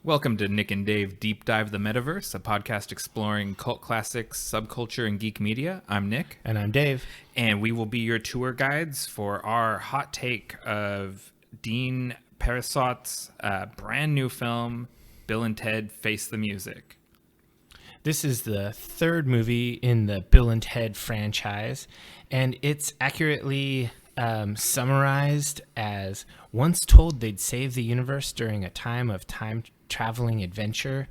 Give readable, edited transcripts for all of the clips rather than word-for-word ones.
Welcome to Nick and Dave Deep Dive the Metaverse, a podcast exploring cult classics, subculture, and geek media. I'm Nick. And I'm Dave. And we will be your tour guides for our hot take of Dean Parisot's brand new film, Bill and Ted Face the Music. This is the third movie in the Bill and Ted franchise, and it's accurately summarized as once told they'd save the universe during a time traveling adventure,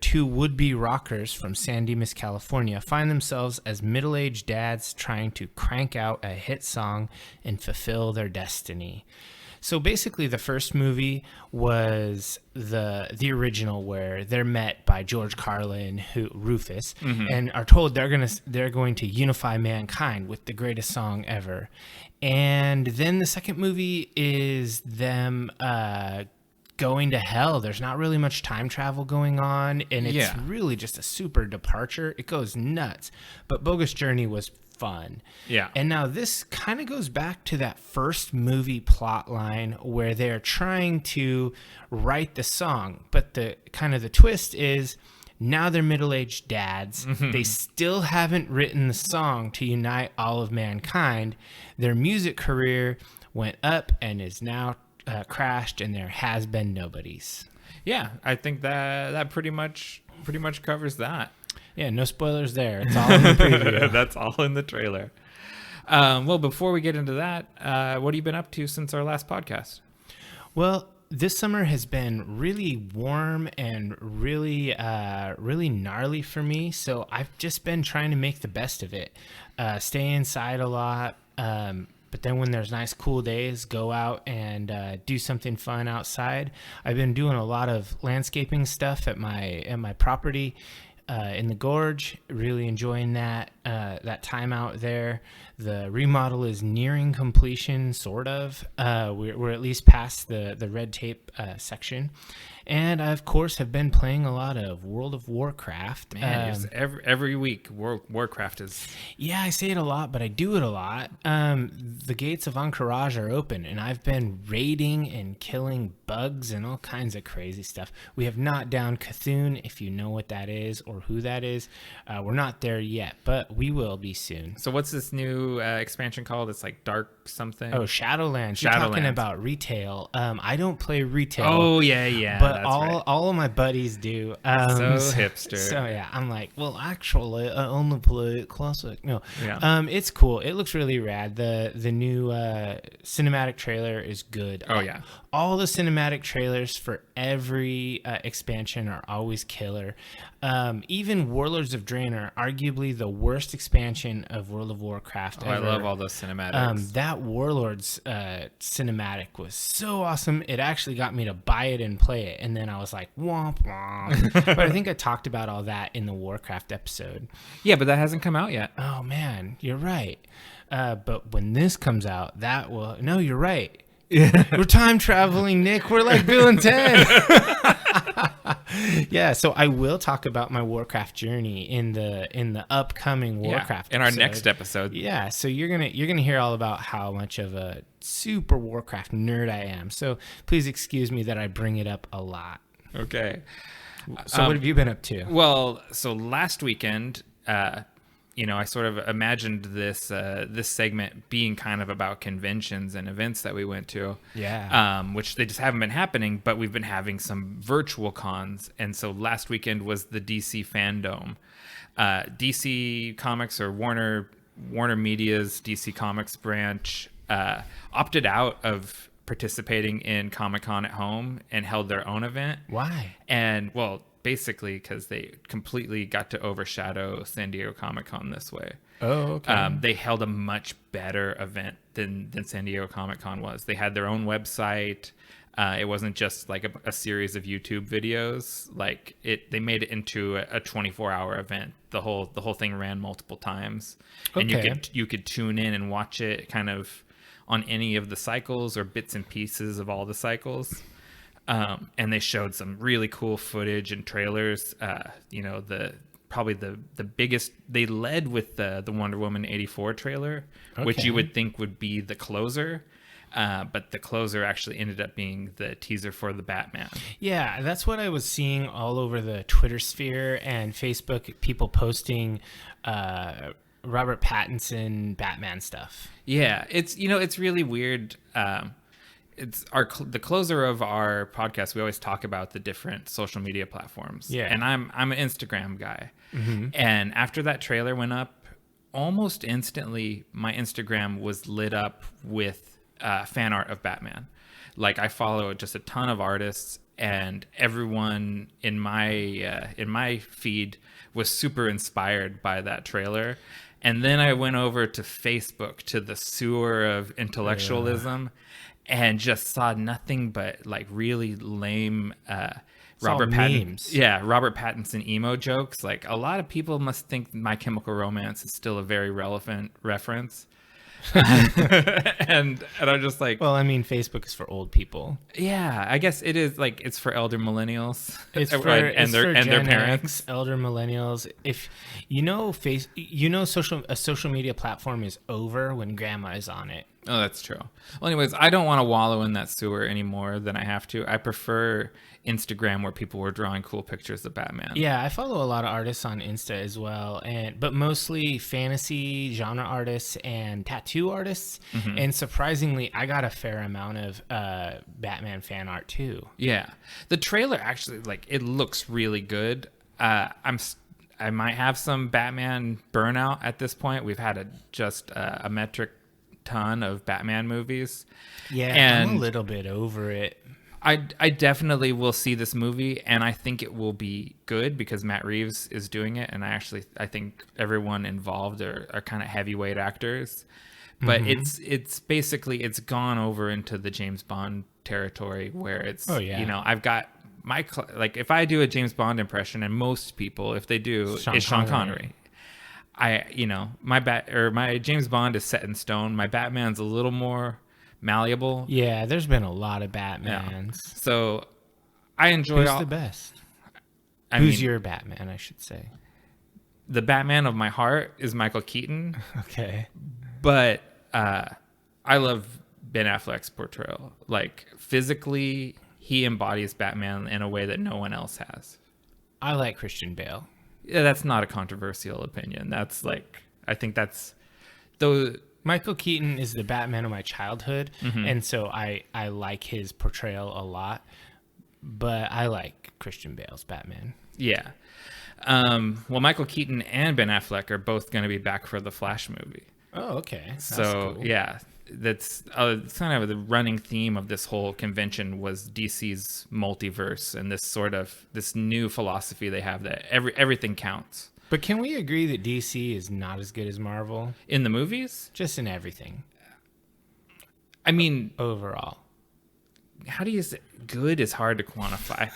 two would-be rockers from San Dimas, California find themselves as middle-aged dads trying to crank out a hit song and fulfill their destiny. So basically the first movie was the original where they're met by George Carlin, Rufus, and are told they're going to unify mankind with the greatest song ever. And then the second movie is them going to hell. There's not really much time travel going on, and it's really just a super departure. It goes nuts. But Bogus Journey was fun. Yeah. And now this kind of goes back to that first movie plot line where they're trying to write the song, but the twist is now they're middle-aged dads. They still haven't written the song to unite all of mankind. Their music career went up and is now crashed, and there has been nobodies. Yeah, I think that pretty much covers that. Yeah, no spoilers there. It's all in the preview. That's all in the trailer. Well, before we get into that, what have you been up to since our last podcast? Well, this summer has been really warm and really gnarly for me. So I've just been trying to make the best of it. Stay inside a lot. But then when there's nice cool days, go out and do something fun outside. I've been doing a lot of landscaping stuff at my property in the gorge. Really enjoying that time out there. The remodel is nearing completion, sort of. We're at least past the red tape section. And I, of course, have been playing a lot of World of Warcraft. Man, every week, Warcraft is... Yeah, I say it a lot, but I do it a lot. The gates of Ahn'Qiraj are open, and I've been raiding and killing bugs and all kinds of crazy stuff. We have not downed Cthulhu, if you know what that is or who that is. We're not there yet, but we will be soon. So what's this new expansion called? It's like Dark something? Oh, Shadowlands. You're talking about retail. I don't play retail. Oh, yeah. But all of my buddies do. So hipster. So yeah, I'm like, well, actually, I only play classic. No, yeah. It's cool. It looks really rad. The new cinematic trailer is good. Oh yeah. All the cinematic trailers for every expansion are always killer. Even Warlords of Draenor are arguably the worst expansion of World of Warcraft ever. I love all those cinematics. That Warlords cinematic was so awesome. It actually got me to buy it and play it. And then I was like, womp, womp. But I think I talked about all that in the Warcraft episode. Yeah, but that hasn't come out yet. Oh, man, you're right. But when this comes out, that will... No, you're right. We're time traveling, Nick. We're like Bill and Ted. Yeah, so I will talk about my Warcraft journey in the upcoming Warcraft in our next episode. Yeah, so you're gonna hear all about how much of a super Warcraft nerd I am. So please excuse me that I bring it up a lot. Okay. So what have you been up to? Well, so last weekend, I sort of imagined this segment being kind of about conventions and events that we went to. Yeah. Which they just haven't been happening, but we've been having some virtual cons. And so last weekend was the DC Fandom. DC Comics, or Warner Media's DC Comics branch, opted out of participating in Comic-Con at home and held their own event. Why? And, well, basically because they completely got to overshadow San Diego Comic-Con this way. Oh, okay. They held a much better event than San Diego Comic-Con was. They had their own website. It wasn't just like a series of YouTube videos. Like they made it into a 24-hour event. The whole thing ran multiple times, and you could tune in and watch it kind of on any of the cycles or bits and pieces of all the cycles. And they showed some really cool footage and trailers. Probably the biggest, they led with the Wonder Woman 84 trailer, which you would think would be the closer. But the closer actually ended up being the teaser for the Batman. Yeah, that's what I was seeing all over the Twitter sphere and Facebook. People posting Robert Pattinson Batman stuff. Yeah, it's really weird. It's the closer of our podcast. We always talk about the different social media platforms. Yeah. And I'm an Instagram guy. And after that trailer went up, almost instantly my Instagram was lit up with fan art of Batman. Like, I follow just a ton of artists, and everyone in my feed was super inspired by that trailer. And then I went over to Facebook, to the sewer of intellectualism, and just saw nothing but like really lame Robert Pattinson emo jokes. Like, a lot of people must think My Chemical Romance is still a very relevant reference. and I'm just like, well, I mean, Facebook is for old people. Yeah, I guess it is. Like, it's for elder millennials. It's for their parents, elder millennials. If a social media platform is over when grandma is on it. Oh, that's true. Well, anyways, I don't want to wallow in that sewer any more than I have to. I prefer Instagram, where people were drawing cool pictures of Batman. Yeah, I follow a lot of artists on Insta as well, but mostly fantasy genre artists and tattoo artists. And surprisingly, I got a fair amount of Batman fan art too. Yeah, the trailer actually, like, it looks really good. I might have some Batman burnout at this point. We've had a metric ton of Batman movies. Yeah, and I'm a little bit over it. I definitely will see this movie, and I think it will be good because Matt Reeves is doing it, and I think everyone involved are kind of heavyweight actors. But it's basically, it's gone over into the James Bond territory, where it's I've got my like, if I do a James Bond impression, and most people, if they do, is Sean Connery. My James Bond is set in stone. My Batman's a little more malleable. Yeah, there's been a lot of Batmans. Yeah. So I enjoy Who's the best? Who's your Batman, I should say? The Batman of my heart is Michael Keaton. Okay. But I love Ben Affleck's portrayal. Like, physically, he embodies Batman in a way that no one else has. I like Christian Bale. Yeah, that's not a controversial opinion. That's like, I think that's though. Michael Keaton is the Batman of my childhood, and so I like his portrayal a lot, but I like Christian Bale's Batman. Yeah. Well, Michael Keaton and Ben Affleck are both going to be back for the Flash movie. Oh, okay. That's so, cool. Yeah, that's kind of the running theme of this whole convention was DC's multiverse and this new philosophy they have that everything counts. But can we agree that DC is not as good as Marvel? In the movies? Just in everything. I mean, overall. How do you say good is hard to quantify.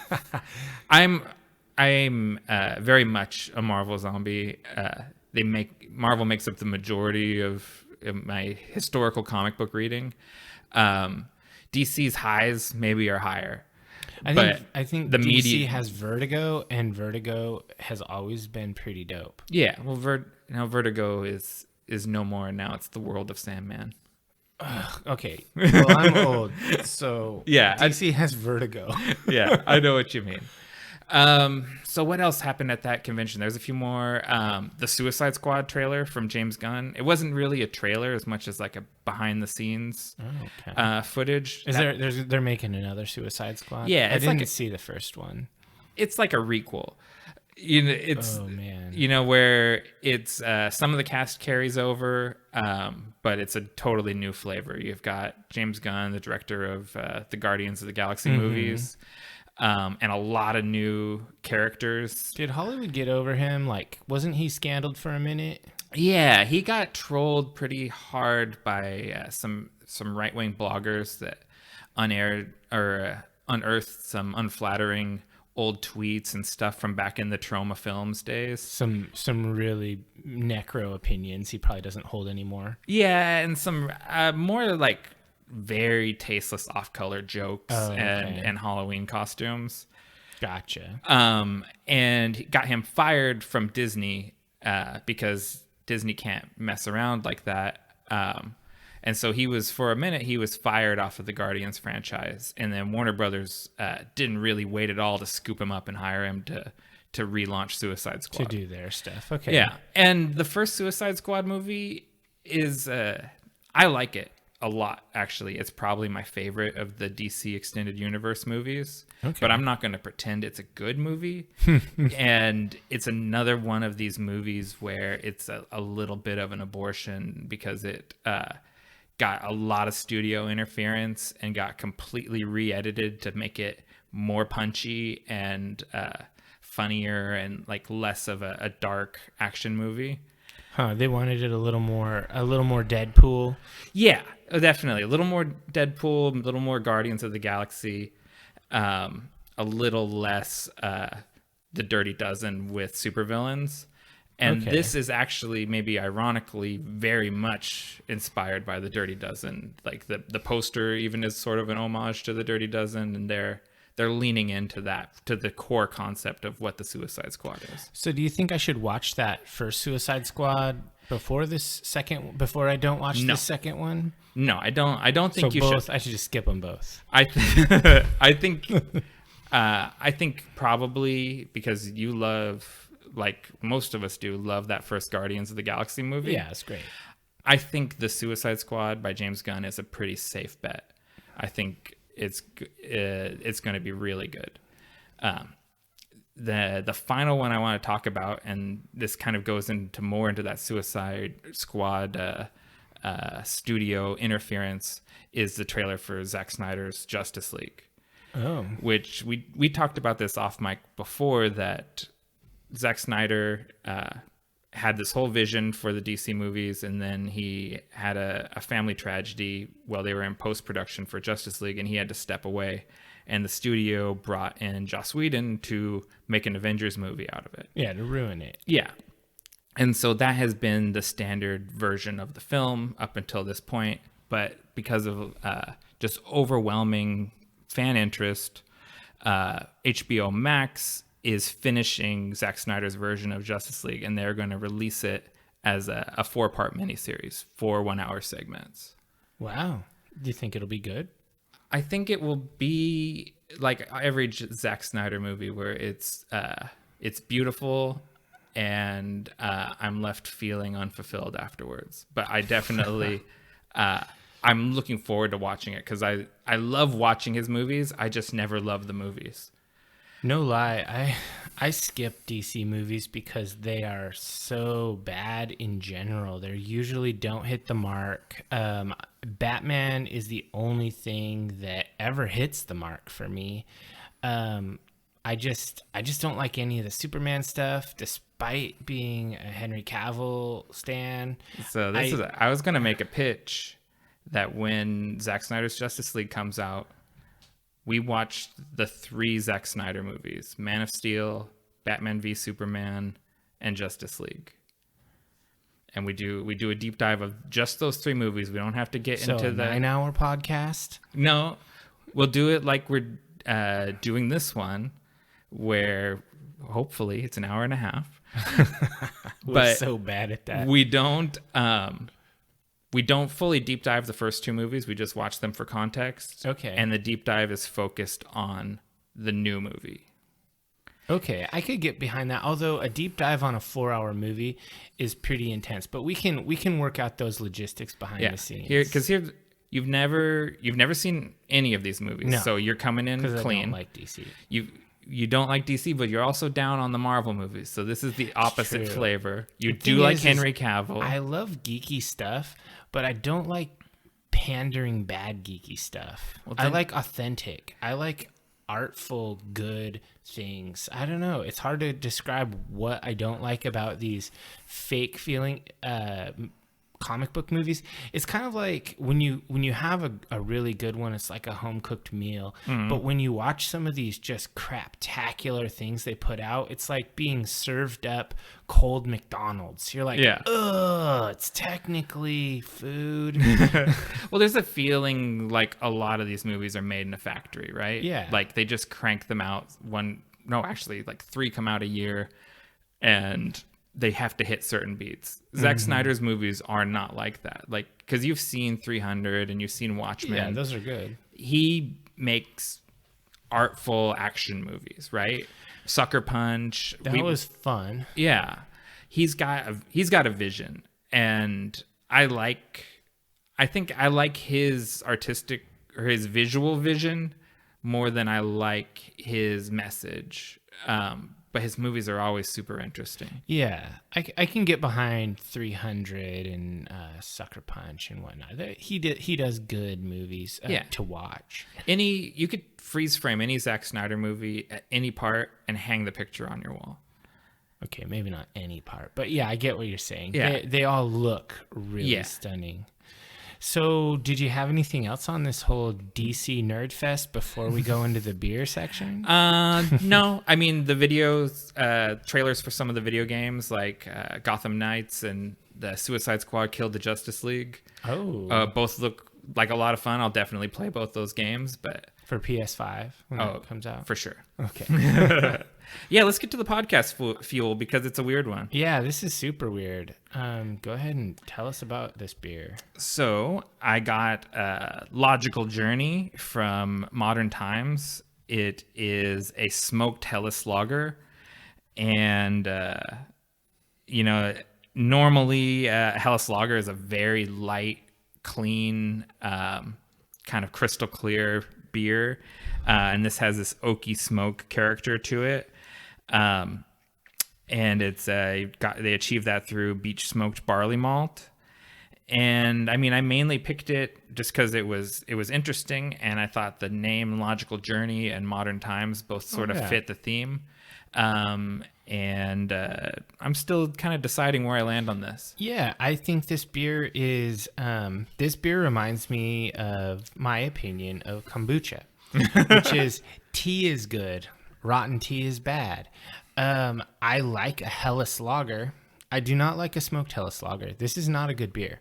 I'm very much a Marvel zombie. Marvel makes up the majority of my historical comic book reading. DC's highs maybe are higher. I think the DC media has Vertigo, and Vertigo has always been pretty dope. Yeah, well, Vertigo is no more now. It's the world of Sandman. Okay, well, I'm old, so yeah, DC has Vertigo. Yeah, I know what you mean. So what else happened at that convention? There's a few more. The Suicide Squad trailer from James Gunn. It wasn't really a trailer as much as like a behind the scenes footage. They're making another Suicide Squad? Yeah, I didn't see the first one. It's like a requel. Oh man. Where it's some of the cast carries over, but it's a totally new flavor. You've got James Gunn, the director of the Guardians of the Galaxy movies. And a lot of new characters. Did Hollywood get over him? Like, wasn't he scandaled for a minute? Yeah, he got trolled pretty hard by some right-wing bloggers that unearthed some unflattering old tweets and stuff from back in the Troma Films days. Some really necro opinions he probably doesn't hold anymore. Yeah, and some more like very tasteless off-color jokes and Halloween costumes. Gotcha. And got him fired from Disney because Disney can't mess around like that. And so he was, for a minute, he was fired off of the Guardians franchise. And then Warner Brothers didn't really wait at all to scoop him up and hire him to relaunch Suicide Squad. To do their stuff. Okay. Yeah. And the first Suicide Squad movie is, I like it a lot, actually. It's probably my favorite of the DC Extended Universe movies. Okay. But I'm not going to pretend it's a good movie. And it's another one of these movies where it's a little bit of an abortion because it got a lot of studio interference and got completely re-edited to make it more punchy and funnier and like less of a dark action movie. Huh, they wanted it a little more Deadpool. Yeah, definitely. A little more Deadpool, a little more Guardians of the Galaxy, a little less the Dirty Dozen with supervillains. And this is actually, maybe ironically, very much inspired by the Dirty Dozen. Like the poster even is sort of an homage to the Dirty Dozen, and they're leaning into that, to the core concept of what the Suicide Squad is. So do you think I should watch that first Suicide Squad before I don't watch the second one? No, I don't think so you both, should. I should just skip them both. I think probably because you love, like most of us do, love that first Guardians of the Galaxy movie. Yeah, it's great. I think the Suicide Squad by James Gunn is a pretty safe bet. I think it's going to be really good. The final one I want to talk about, and this kind of goes more into that Suicide Squad studio interference, is the trailer for Zack Snyder's Justice League. Oh, which we talked about this off mic before, that Zack Snyder had this whole vision for the DC movies, and then he had a family tragedy while they were in post-production for Justice League, and he had to step away. And the studio brought in Joss Whedon to make an Avengers movie out of it. Yeah, to ruin it. Yeah. And so that has been the standard version of the film up until this point. But because of just overwhelming fan interest, HBO Max is finishing Zack Snyder's version of Justice League, and they're going to release it as a 4-part miniseries, 4 1-hour segments. Wow. Do you think it'll be good? I think it will be like every Zack Snyder movie, where it's beautiful, and I'm left feeling unfulfilled afterwards. But I definitely, I'm looking forward to watching it, because I love watching his movies. I just never love the movies. No lie, I skip DC movies because they are so bad in general. They usually don't hit the mark. Batman is the only thing that ever hits the mark for me. I just don't like any of the Superman stuff, despite being a Henry Cavill stan. So I was gonna make a pitch that when Zack Snyder's Justice League comes out, we watch the 3 Zack Snyder movies: Man of Steel, Batman v Superman, and Justice League. And we do a deep dive of just those 3 movies. We don't have to get into the 9-hour podcast. No, we'll do it like we're doing this one, where hopefully it's an hour and a half. We're so bad at that. We don't fully deep dive the first 2 movies. We just watch them for context. Okay. And the deep dive is focused on the new movie. Okay, I could get behind that. Although a deep dive on a 4-hour movie is pretty intense, but we can work out those logistics behind the scenes. Because you've never seen any of these movies, No, so you're coming in clean. I don't like DC. You don't like DC, but you're also down on the Marvel movies. So this is the opposite True. flavor. You The do thing like is Henry Cavill. I love geeky stuff, but I don't like pandering bad geeky stuff. Well, I then- like authentic. I like artful, good things. I don't know. It's hard to describe what I don't like about these fake feeling comic book movies. It's kind of like when you have a really good one, it's like a home cooked meal. But when you watch some of these just craptacular things they put out, it's like being served up cold McDonald's. You're like, ugh, it's technically food. Well, there's a feeling like a lot of these movies are made in a factory, right? Yeah. Like they just crank them out like 3 come out a year, and they have to hit certain beats. Zack Snyder's movies are not like that. Like, because you've seen 300 and you've seen Watchmen. Yeah, those are good. He makes artful action movies, right? Sucker Punch. That was fun. Yeah, he's got a vision, and I think I like his artistic or his visual vision more than I like his message. But his movies are always super interesting. Yeah, I can get behind 300 and Sucker Punch and whatnot. He does good movies to watch. You could freeze frame any Zack Snyder movie at any part and hang the picture on your wall. Okay, maybe not any part, but yeah, I get what you're saying. Yeah. They all look really stunning. So, did you have anything else on this whole DC Nerd Fest before we go into the beer section? No. I mean, the videos, trailers for some of the video games, like Gotham Knights and the Suicide Squad Killed the Justice League. Oh. Both look like a lot of fun. I'll definitely play both those games, but For PS5 when that comes out? For sure. Okay. Yeah, let's get to the podcast fuel because it's a weird one. Yeah, this is super weird. Go ahead and tell us about this beer. So I got Logical Journey from Modern Times. It is a smoked Helles lager. And, normally Helles lager is a very light, clean, kind of crystal clear beer. And this has this oaky smoke character to it. And it's they achieved that through beach smoked barley malt. And I mean, I mainly picked it just because it was interesting, and I thought the name Logical Journey and Modern Times both sort of fit the theme. And I'm still kind of deciding where I land on this. Yeah, I think this beer is this beer reminds me of my opinion of kombucha, which is tea is good, rotten tea is bad. I like a Helles lager. I do not like a smoked Helles lager. This is not a good beer.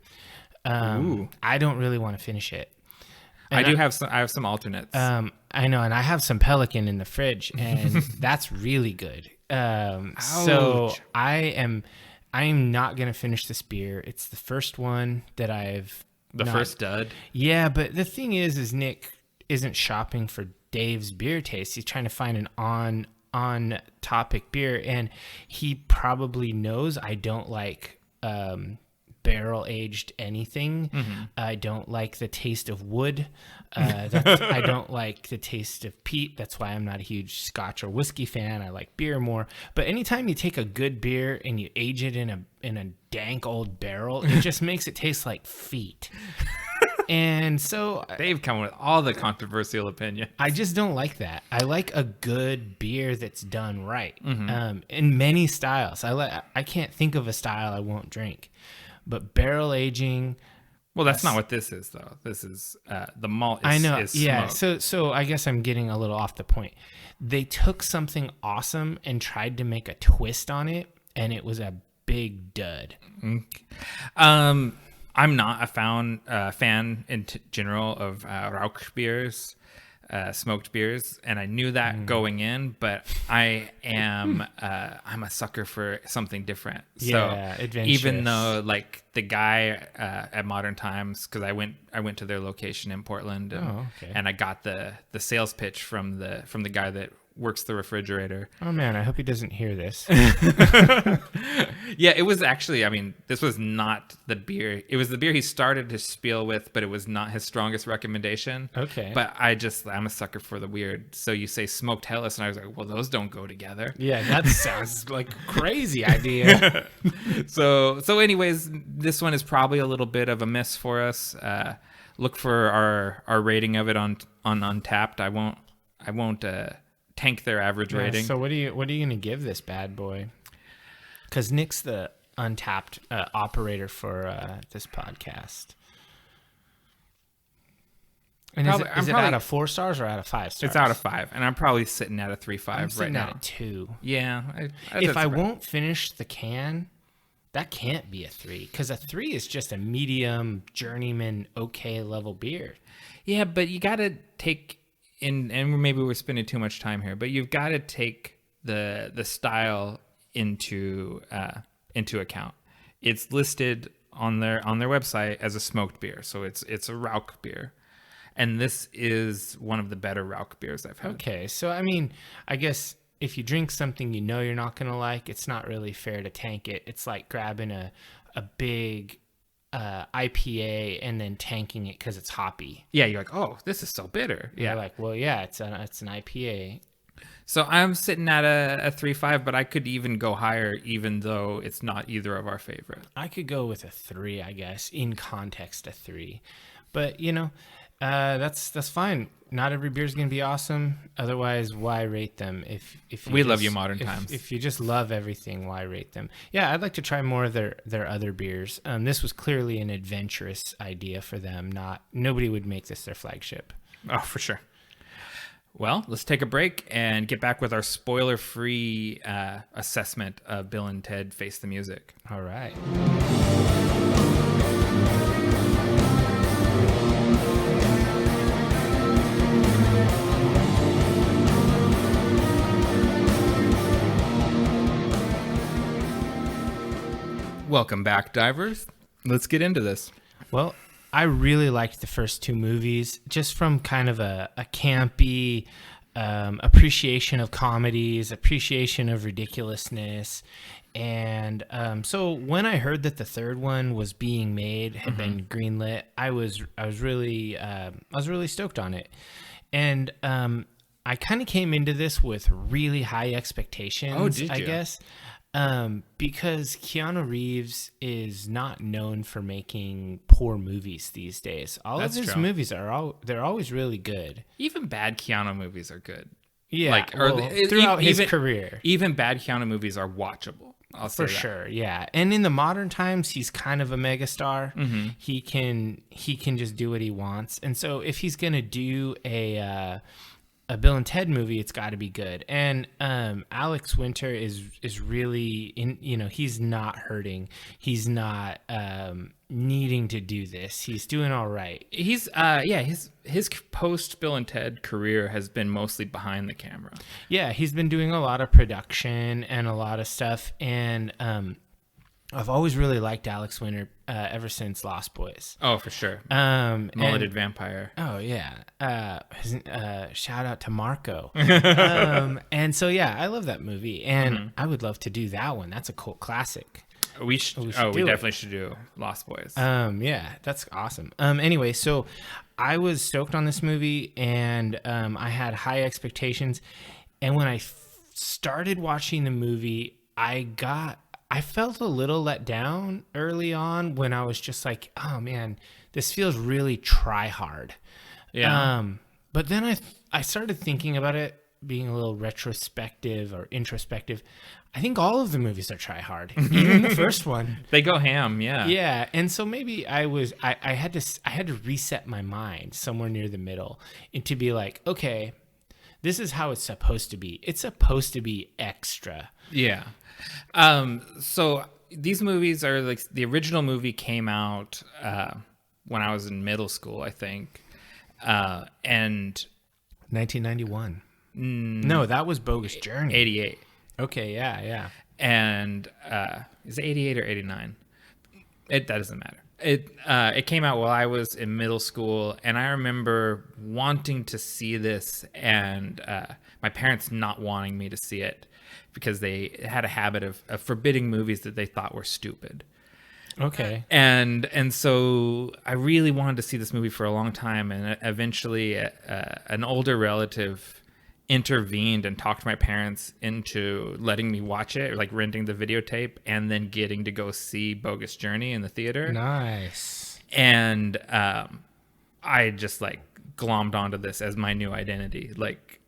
I don't really want to finish it. And I have some alternates. I know, and I have some Pelican in the fridge, and that's really good. So I am not gonna finish this beer. It's the first one that first dud. Yeah, but the thing is Nick isn't shopping for Dave's beer taste. He's trying to find an on topic beer, and he probably knows I don't like barrel aged anything. I don't like the taste of wood. I don't like the taste of peat. That's why I'm not a huge Scotch or whiskey fan. I like beer more. But anytime you take a good beer and you age it in a dank old barrel, it just makes it taste like feet. And so They've come with all the controversial opinions. I just don't like that. I like a good beer that's done right. In many styles. I can't think of a style I won't drink. But barrel aging. Well, that's not what this is, though. This is the malt. I know. Is yeah. smoked. So I guess I'm getting a little off the point. They took something awesome and tried to make a twist on it, and it was a big dud. I'm not a fan in general of Rauch beers, smoked beers, and I knew that going in. But I am I'm a sucker for something different. Yeah, so adventurous. even though like the guy at Modern Times, because I went to their location in Portland, and I got the sales pitch from the guy that works the refrigerator. Oh man, I hope he doesn't hear this. Yeah, it was actually, I mean, this was not the beer. It was the beer he started his spiel with, but it was not his strongest recommendation. Okay. But I'm a sucker for the weird. So you say smoked Helles, and I was like, well, those don't go together. Yeah, that sounds like a crazy idea. So anyways, this one is probably a little bit of a miss for us. Look for our rating of it on Untapped. I won't tank their average rating. So what are you gonna give this bad boy? Because Nick's the Untapped operator for this podcast. And is it out of 4 stars or out of 5 stars? It's out of 5, and I'm probably sitting at a 3.5 right now. I'm sitting at a 2. Yeah. If I won't finish the can, that can't be a 3, because a 3 is just a medium journeyman okay level beer. Yeah, but you got to take in, and maybe we're spending too much time here, but you've got to take the style into into account. It's listed on their website as a smoked beer, so it's a Rauch beer, and this is one of the better Rauch beers I've had. Okay, so I mean, I guess if you drink something you know you're not gonna like, it's not really fair to tank it. It's like grabbing a big IPA and then tanking it because it's hoppy. Yeah, you're like, oh, this is so bitter. Yeah, like, well, yeah, it's an IPA. So I'm sitting at a 3.5, but I could even go higher, even though it's not either of our favorite. I could go with a 3, I guess, in context, a 3. But, that's fine. Not every beer is going to be awesome. Otherwise, why rate them? If you love you, Modern Times. If you just love everything, why rate them? Yeah, I'd like to try more of their other beers. This was clearly an adventurous idea for them. Nobody would make this their flagship. Oh, for sure. Well, let's take a break and get back with our spoiler-free assessment of Bill and Ted Face the Music. All right. Welcome back, divers. Let's get into this. Well, I really liked the first 2 movies, just from kind of a campy appreciation of comedies, appreciation of ridiculousness. And so when I heard that the third one was being made, had been greenlit, I was really stoked on it. And I kind of came into this with really high expectations. Oh, did you? I guess. Because Keanu Reeves is not known for making poor movies these days. That's of his movies they're always really good. Even bad Keanu movies are good. Yeah, throughout his career. Even bad Keanu movies are watchable. I'll say for sure, yeah. And in the modern times, he's kind of a megastar. Mm-hmm. He can just do what he wants. And so if he's gonna do a Bill and Ted movie, it's got to be good. And Alex Winter is really in. He's not hurting. He's not needing to do this. He's doing all right. He's his post Bill and Ted career has been mostly behind the camera. Yeah, he's been doing a lot of production and a lot of stuff. And I've always really liked Alex Winter ever since Lost Boys. Oh, for sure. Mulleted vampire. Oh, yeah. Shout out to Marco. And so, yeah, I love that movie. And I would love to do that one. That's a cult classic. We definitely should do Lost Boys. Yeah, that's awesome. Anyway, so I was stoked on this movie, and I had high expectations. And when I started watching the movie, I felt a little let down early on when I was just like, oh man, this feels really try hard. Yeah. But then I started thinking about it being a little retrospective or introspective. I think all of the movies are try hard, even the first one. They go ham, yeah. Yeah, and so maybe I had to reset my mind somewhere near the middle and to be like, okay, this is how it's supposed to be. It's supposed to be extra. Yeah. So these movies are like, the original movie came out when I was in middle school, I think. And 1991. No, that was Bogus Journey. 88. Okay, yeah. And is it 88 or 89? That doesn't matter. It came out while I was in middle school, and I remember wanting to see this, and my parents not wanting me to see it because they had a habit of forbidding movies that they thought were stupid. Okay. And so I really wanted to see this movie for a long time, and eventually an older relative intervened and talked my parents into letting me watch it, or like renting the videotape and then getting to go see Bogus Journey in the theater. Nice. And I just like glommed onto this as my new identity. Like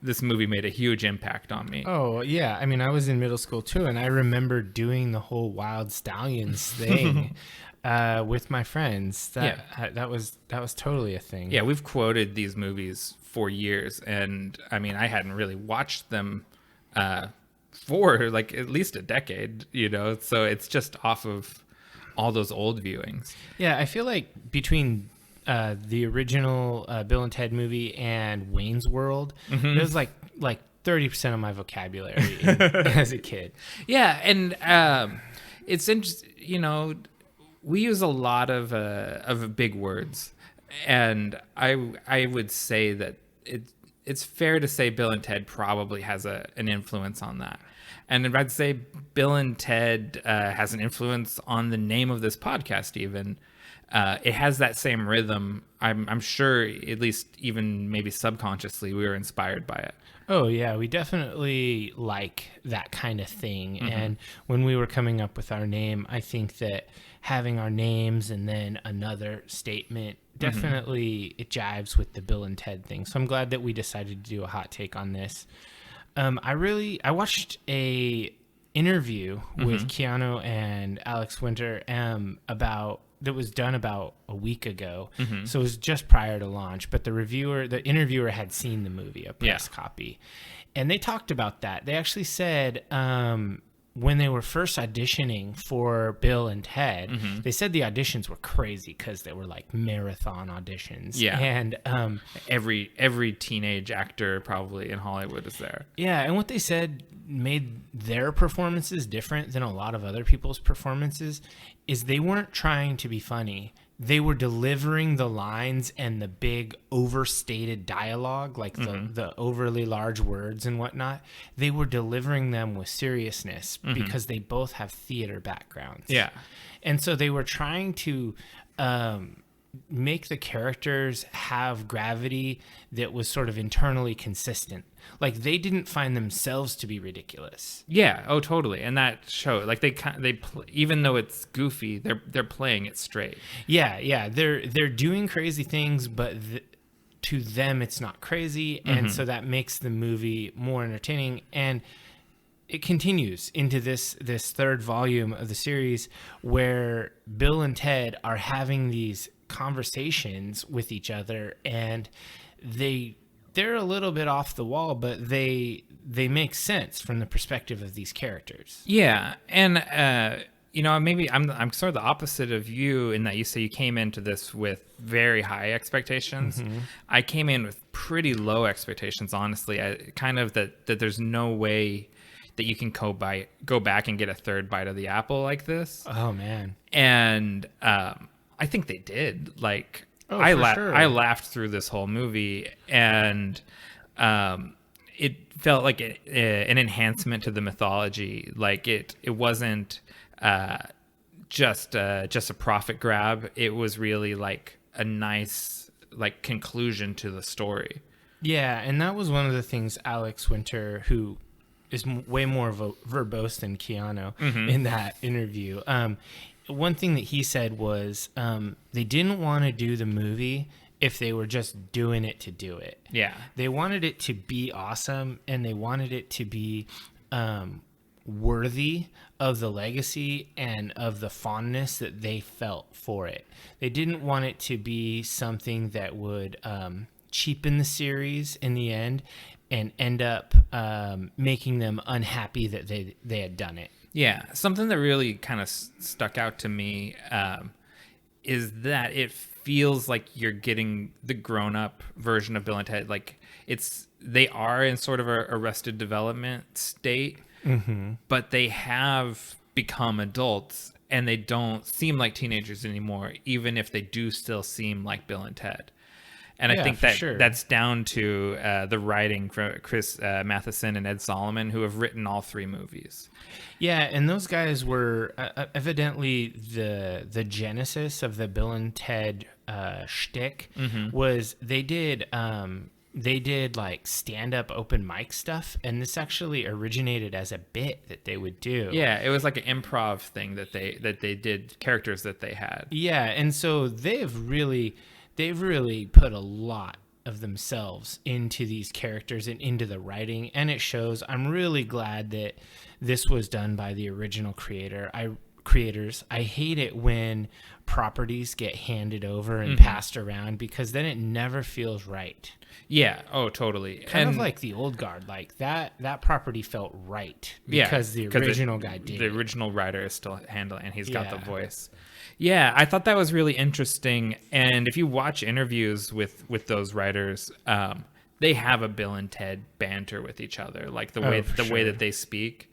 this movie made a huge impact on me. Oh yeah, I mean I was in middle school too, and I remember doing the whole Wild Stallions thing with my friends. That was totally a thing. Yeah, we've quoted these movies for years, and I mean I hadn't really watched them for like at least a decade, so it's just off of all those old viewings. Yeah, I feel like between the original Bill and Ted movie and Wayne's World, there's like 30% of my vocabulary as a kid. Yeah, and it's interesting. We use a lot of big words, and I would say that it's fair to say Bill and Ted probably has an influence on that. And I'd say Bill and Ted has an influence on the name of this podcast even. It has that same rhythm. I'm sure, at least even maybe subconsciously, we were inspired by it. Oh, yeah, we definitely like that kind of thing. And when we were coming up with our name, I think that having our names and then another statement, definitely it jives with the Bill and Ted thing. So I'm glad that we decided to do a hot take on this. I watched a interview with Keanu and Alex Winter that was done about a week ago. So it was just prior to launch, but the interviewer had seen the movie, a press copy, and they talked about that. They actually said when they were first auditioning for Bill and Ted, they said the auditions were crazy because they were like marathon auditions. Yeah. And every teenage actor probably in Hollywood is there. yeah, and what they said made their performances different than a lot of other people's performances is they weren't trying to be funny. They were delivering the lines and the big overstated dialogue, like the overly large words and whatnot. They were delivering them with seriousness because they both have theater backgrounds. Yeah. And so they were trying to make the characters have gravity that was sort of internally consistent. Like they didn't find themselves to be ridiculous. Yeah. Oh, totally. And that show, like even though it's goofy, they're playing it straight. Yeah. They're doing crazy things, but to them it's not crazy, and so that makes the movie more entertaining. And it continues into this third volume of the series where Bill and Ted are having these conversations with each other, and they're a little bit off the wall, but they make sense from the perspective of these characters. Yeah, and maybe I'm sort of the opposite of you in that you say you came into this with very high expectations. I came in with pretty low expectations, honestly. That there's no way that you can go back and get a third bite of the apple like this. Oh man. And I think they did. Like, Oh, I sure. laughed through this whole movie, and it felt like an enhancement to the mythology. Like it wasn't just a profit grab. It was really like a nice like conclusion to the story. Yeah, and that was one of the things Alex Winter, who is way more verbose than Keanu in that interview. One thing that he said was they didn't want to do the movie if they were just doing it to do it. Yeah. They wanted it to be awesome, and they wanted it to be worthy of the legacy and of the fondness that they felt for it. They didn't want it to be something that would cheapen the series in the end and end up making them unhappy that they had done it. Yeah, something that really kind of stuck out to me is that it feels like you're getting the grown-up version of Bill and Ted. Like they are in sort of a arrested development state, but they have become adults, and they don't seem like teenagers anymore, even if they do still seem like Bill and Ted. And I think that's down to the writing from Chris Matheson and Ed Solomon, who have written all three movies. Yeah, and those guys were evidently the genesis of the Bill and Ted shtick. Was they did like stand-up open mic stuff, and this actually originated as a bit that they would do. Yeah, it was like an improv thing that they did, characters that they had. Yeah, and so they've really put a lot of themselves into these characters and into the writing, and it shows. I'm really glad that this was done by the original creators. I hate it when properties get handed over and passed around, because then it never feels right. Yeah. Oh, totally. Kind of like the old guard. Like that property felt right because the original guy did. The original writer is still handling, and he's got the voice. Yeah, I thought that was really interesting. And if you watch interviews with those writers, they have a Bill and Ted banter with each other, like the way that they speak.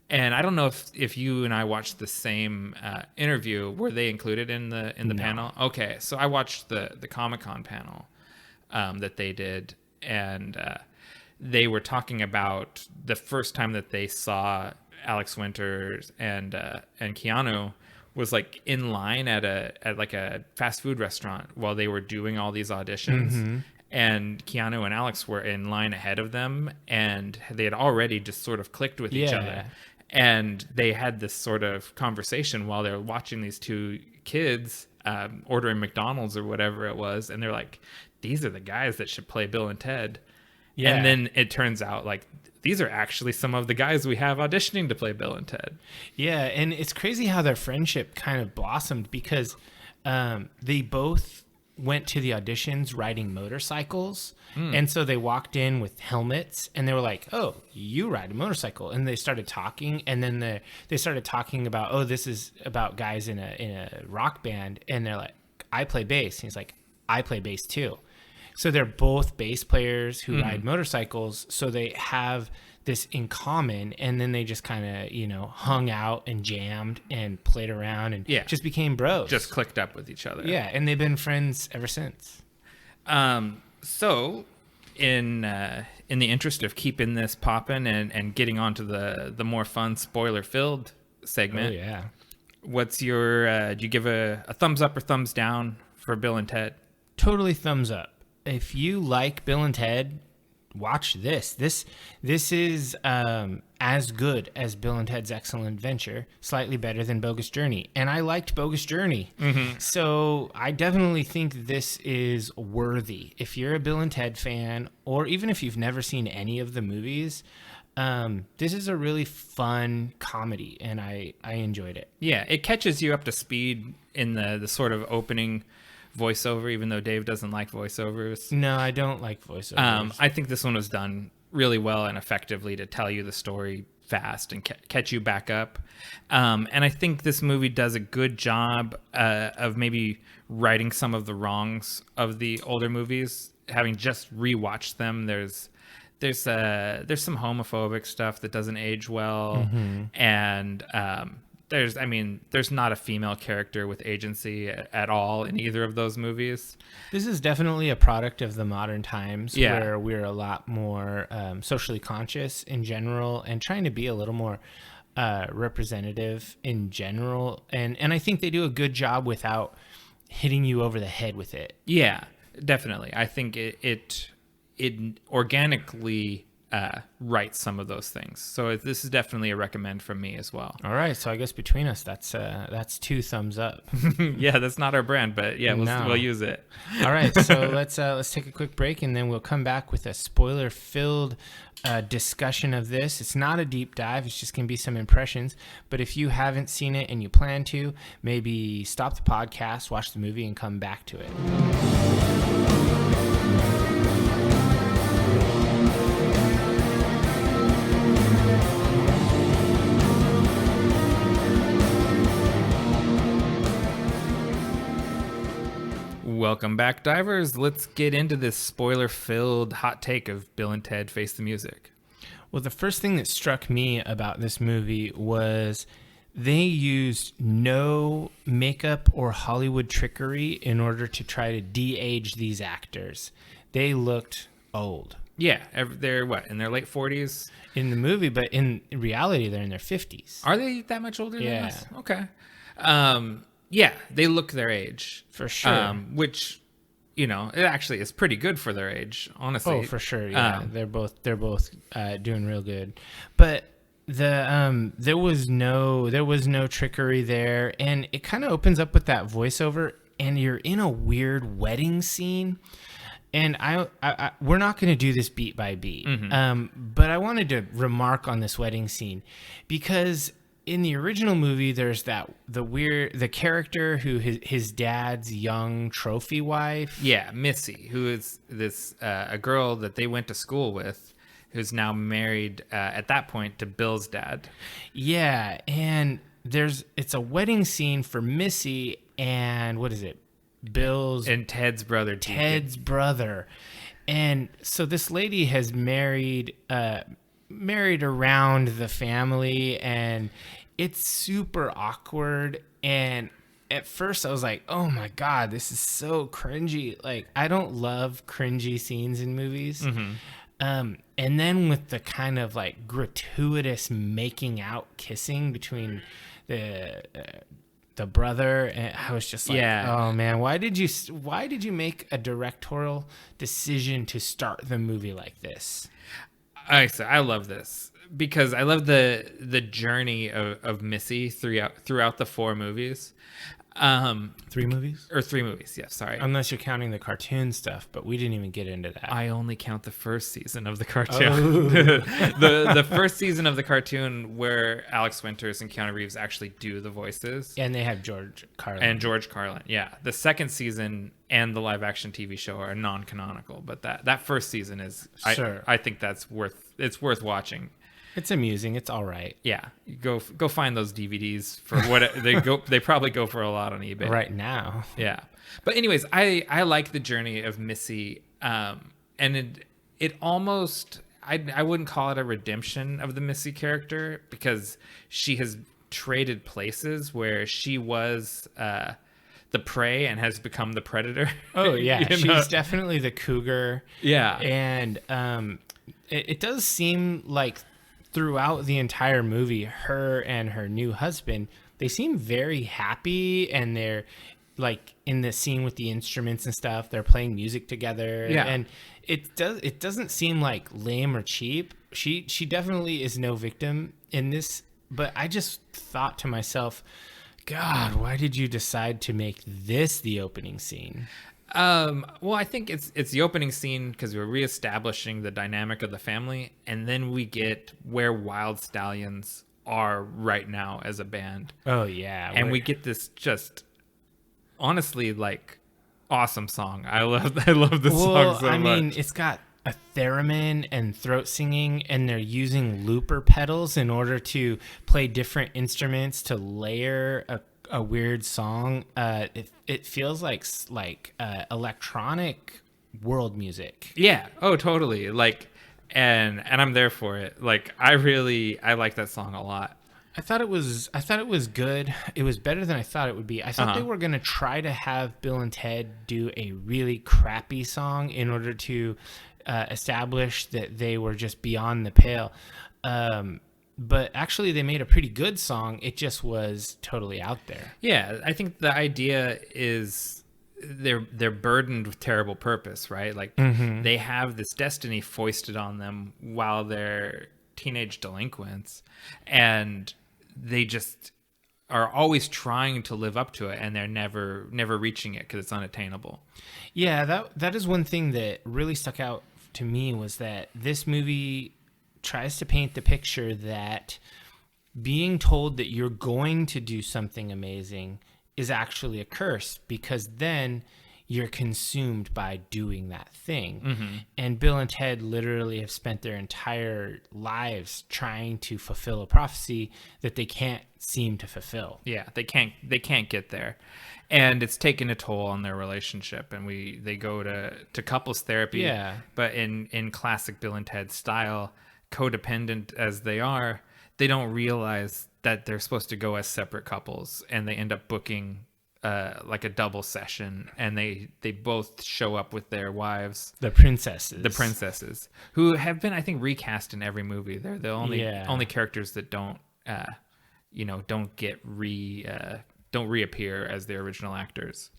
And I don't know if you and I watched the same interview. Were they included in the panel? Okay, so I watched the Comic-Con panel that they did, and they were talking about the first time that they saw Alex Winters and Keanu was like in line at like a fast food restaurant while they were doing all these auditions. Mm-hmm. And Keanu and Alex were in line ahead of them, and they had already just sort of clicked with each other. And they had this sort of conversation while they were watching these two kids ordering McDonald's or whatever it was. And they're like, these are the guys that should play Bill and Ted. Yeah. And then it turns out like these are actually some of the guys we have auditioning to play Bill and Ted. Yeah. And it's crazy how their friendship kind of blossomed because they both went to the auditions riding motorcycles. And so they walked in with helmets and they were like, oh, you ride a motorcycle. And they started talking. And then they started talking about, oh, this is about guys in a rock band. And they're like, I play bass. And he's like, I play bass too. So they're both bass players who ride motorcycles. So they have this in common. And then they just kind of, hung out and jammed and played around and just became bros. Just clicked up with each other. Yeah. And they've been friends ever since. So in the interest of keeping this popping and getting onto the more fun spoiler-filled segment. Oh, yeah. What's your, do you give a thumbs up or thumbs down for Bill and Ted? Totally thumbs up. If you like Bill and Ted, watch this. This is as good as Bill and Ted's Excellent Adventure, slightly better than Bogus Journey. And I liked Bogus Journey. Mm-hmm. So I definitely think this is worthy. If you're a Bill and Ted fan, or even if you've never seen any of the movies, this is a really fun comedy, and I enjoyed it. Yeah, it catches you up to speed in the sort of opening voiceover, even though Dave doesn't like voiceovers. No, I don't like voiceovers. I think this one was done really well and effectively to tell you the story fast and catch you back up. And I think this movie does a good job of maybe righting some of the wrongs of the older movies. Having just rewatched them, there's some homophobic stuff that doesn't age well, and there's not a female character with agency at all in either of those movies. This is definitely a product of the modern times where we're a lot more socially conscious in general and trying to be a little more representative in general. And I think they do a good job without hitting you over the head with it. Yeah, definitely. I think it organically write some of those things. So this is definitely a recommend from me as well. All right, so I guess between us, that's 2 thumbs up. Yeah, that's not our brand, but yeah, we'll use it. All right, so let's take a quick break, and then we'll come back with a spoiler-filled discussion of this. It's not a deep dive; it's just gonna be some impressions. But if you haven't seen it and you plan to, maybe stop the podcast, watch the movie, and come back to it. Welcome back, divers. Let's get into this spoiler-filled hot take of Bill and Ted Face the Music. Well, the first thing that struck me about this movie was they used no makeup or Hollywood trickery in order to try to de-age these actors. They looked old. Yeah, they're in their late 40s? In the movie, but in reality, they're in their 50s. Are they that much older than us? Okay. Yeah, they look their age. For sure. Which, it actually is pretty good for their age, honestly. Oh, for sure. Yeah, they're both doing real good. But there was no trickery there, and it kind of opens up with that voiceover, and you're in a weird wedding scene. And we're not going to do this beat by beat, but I wanted to remark on this wedding scene because in the original movie, there's the character who his dad's young trophy wife. Yeah, Missy, who is this a girl that they went to school with, who's now married at that point to Bill's dad. Yeah, and it's a wedding scene for Missy and what is it? Bill's and Ted's brother. Ted's brother. And so this lady has married around the family, and it's super awkward. And at first I was like, oh my God, this is so cringy. Like, I don't love cringy scenes in movies. And then with the kind of like gratuitous making out kissing between the brother, and I was just like, oh man, why did you make a directorial decision to start the movie like this? I love this because I love the journey of Missy throughout the 4 movies. 3 movies? Or 3 movies, yeah, sorry. Unless you're counting the cartoon stuff, but we didn't even get into that. I only count the first season of the cartoon. the first season of the cartoon where Alex Winters and Keanu Reeves actually do the voices. And they have George Carlin. Yeah. The second season and the live action TV show are non-canonical, but that first season is Sure. I think it's worth watching. It's amusing. It's all right. Yeah, go find those DVDs for what they probably go for a lot on eBay right now. Yeah, but anyways, I like the journey of Missy, and it almost I wouldn't call it a redemption of the Missy character because she has traded places where she was the prey and has become the predator. Oh yeah, You know? she's definitely the cougar. Yeah, and it does seem like throughout the entire movie, her and her new husband, they seem very happy, and they're like in the scene with the instruments and stuff, they're playing music together. Yeah. And it doesn't seem like lame or cheap. She definitely is no victim in this, but I just thought to myself, God, why did you decide to make this the opening scene? Well, I think it's the opening scene because we're reestablishing the dynamic of the family, and then we get where Wild Stallions are right now as a band. Oh yeah, and we get this just honestly like awesome song. I love this song so much. I mean, it's got a theremin and throat singing, and they're using looper pedals in order to play different instruments to layer a weird song. It feels like electronic world music. Yeah. Oh, totally. Like, and I'm there for it. Like, I like that song a lot. I thought it was good. It was better than I thought it would be. I thought they were gonna try to have Bill and Ted do a really crappy song in order to establish that they were just beyond the pale. But actually, they made a pretty good song. It just was totally out there. Yeah, I think the idea is they're burdened with terrible purpose, right? Like they have this destiny foisted on them while they're teenage delinquents, and they just are always trying to live up to it, and they're never reaching it because it's unattainable. Yeah, that is one thing that really stuck out to me, was that this movie tries to paint the picture that being told that you're going to do something amazing is actually a curse, because then you're consumed by doing that thing. And Bill and Ted literally have spent their entire lives trying to fulfill a prophecy that they can't seem to fulfill. Yeah, they can't get there. And it's taken a toll on their relationship, and they go to couples therapy. Yeah. But in classic Bill and Ted style, codependent as they are, they don't realize that they're supposed to go as separate couples, and they end up booking like a double session, and they both show up with their wives, the princesses, who have been, I think, recast in every movie. They're the only characters that don't reappear as the original actors.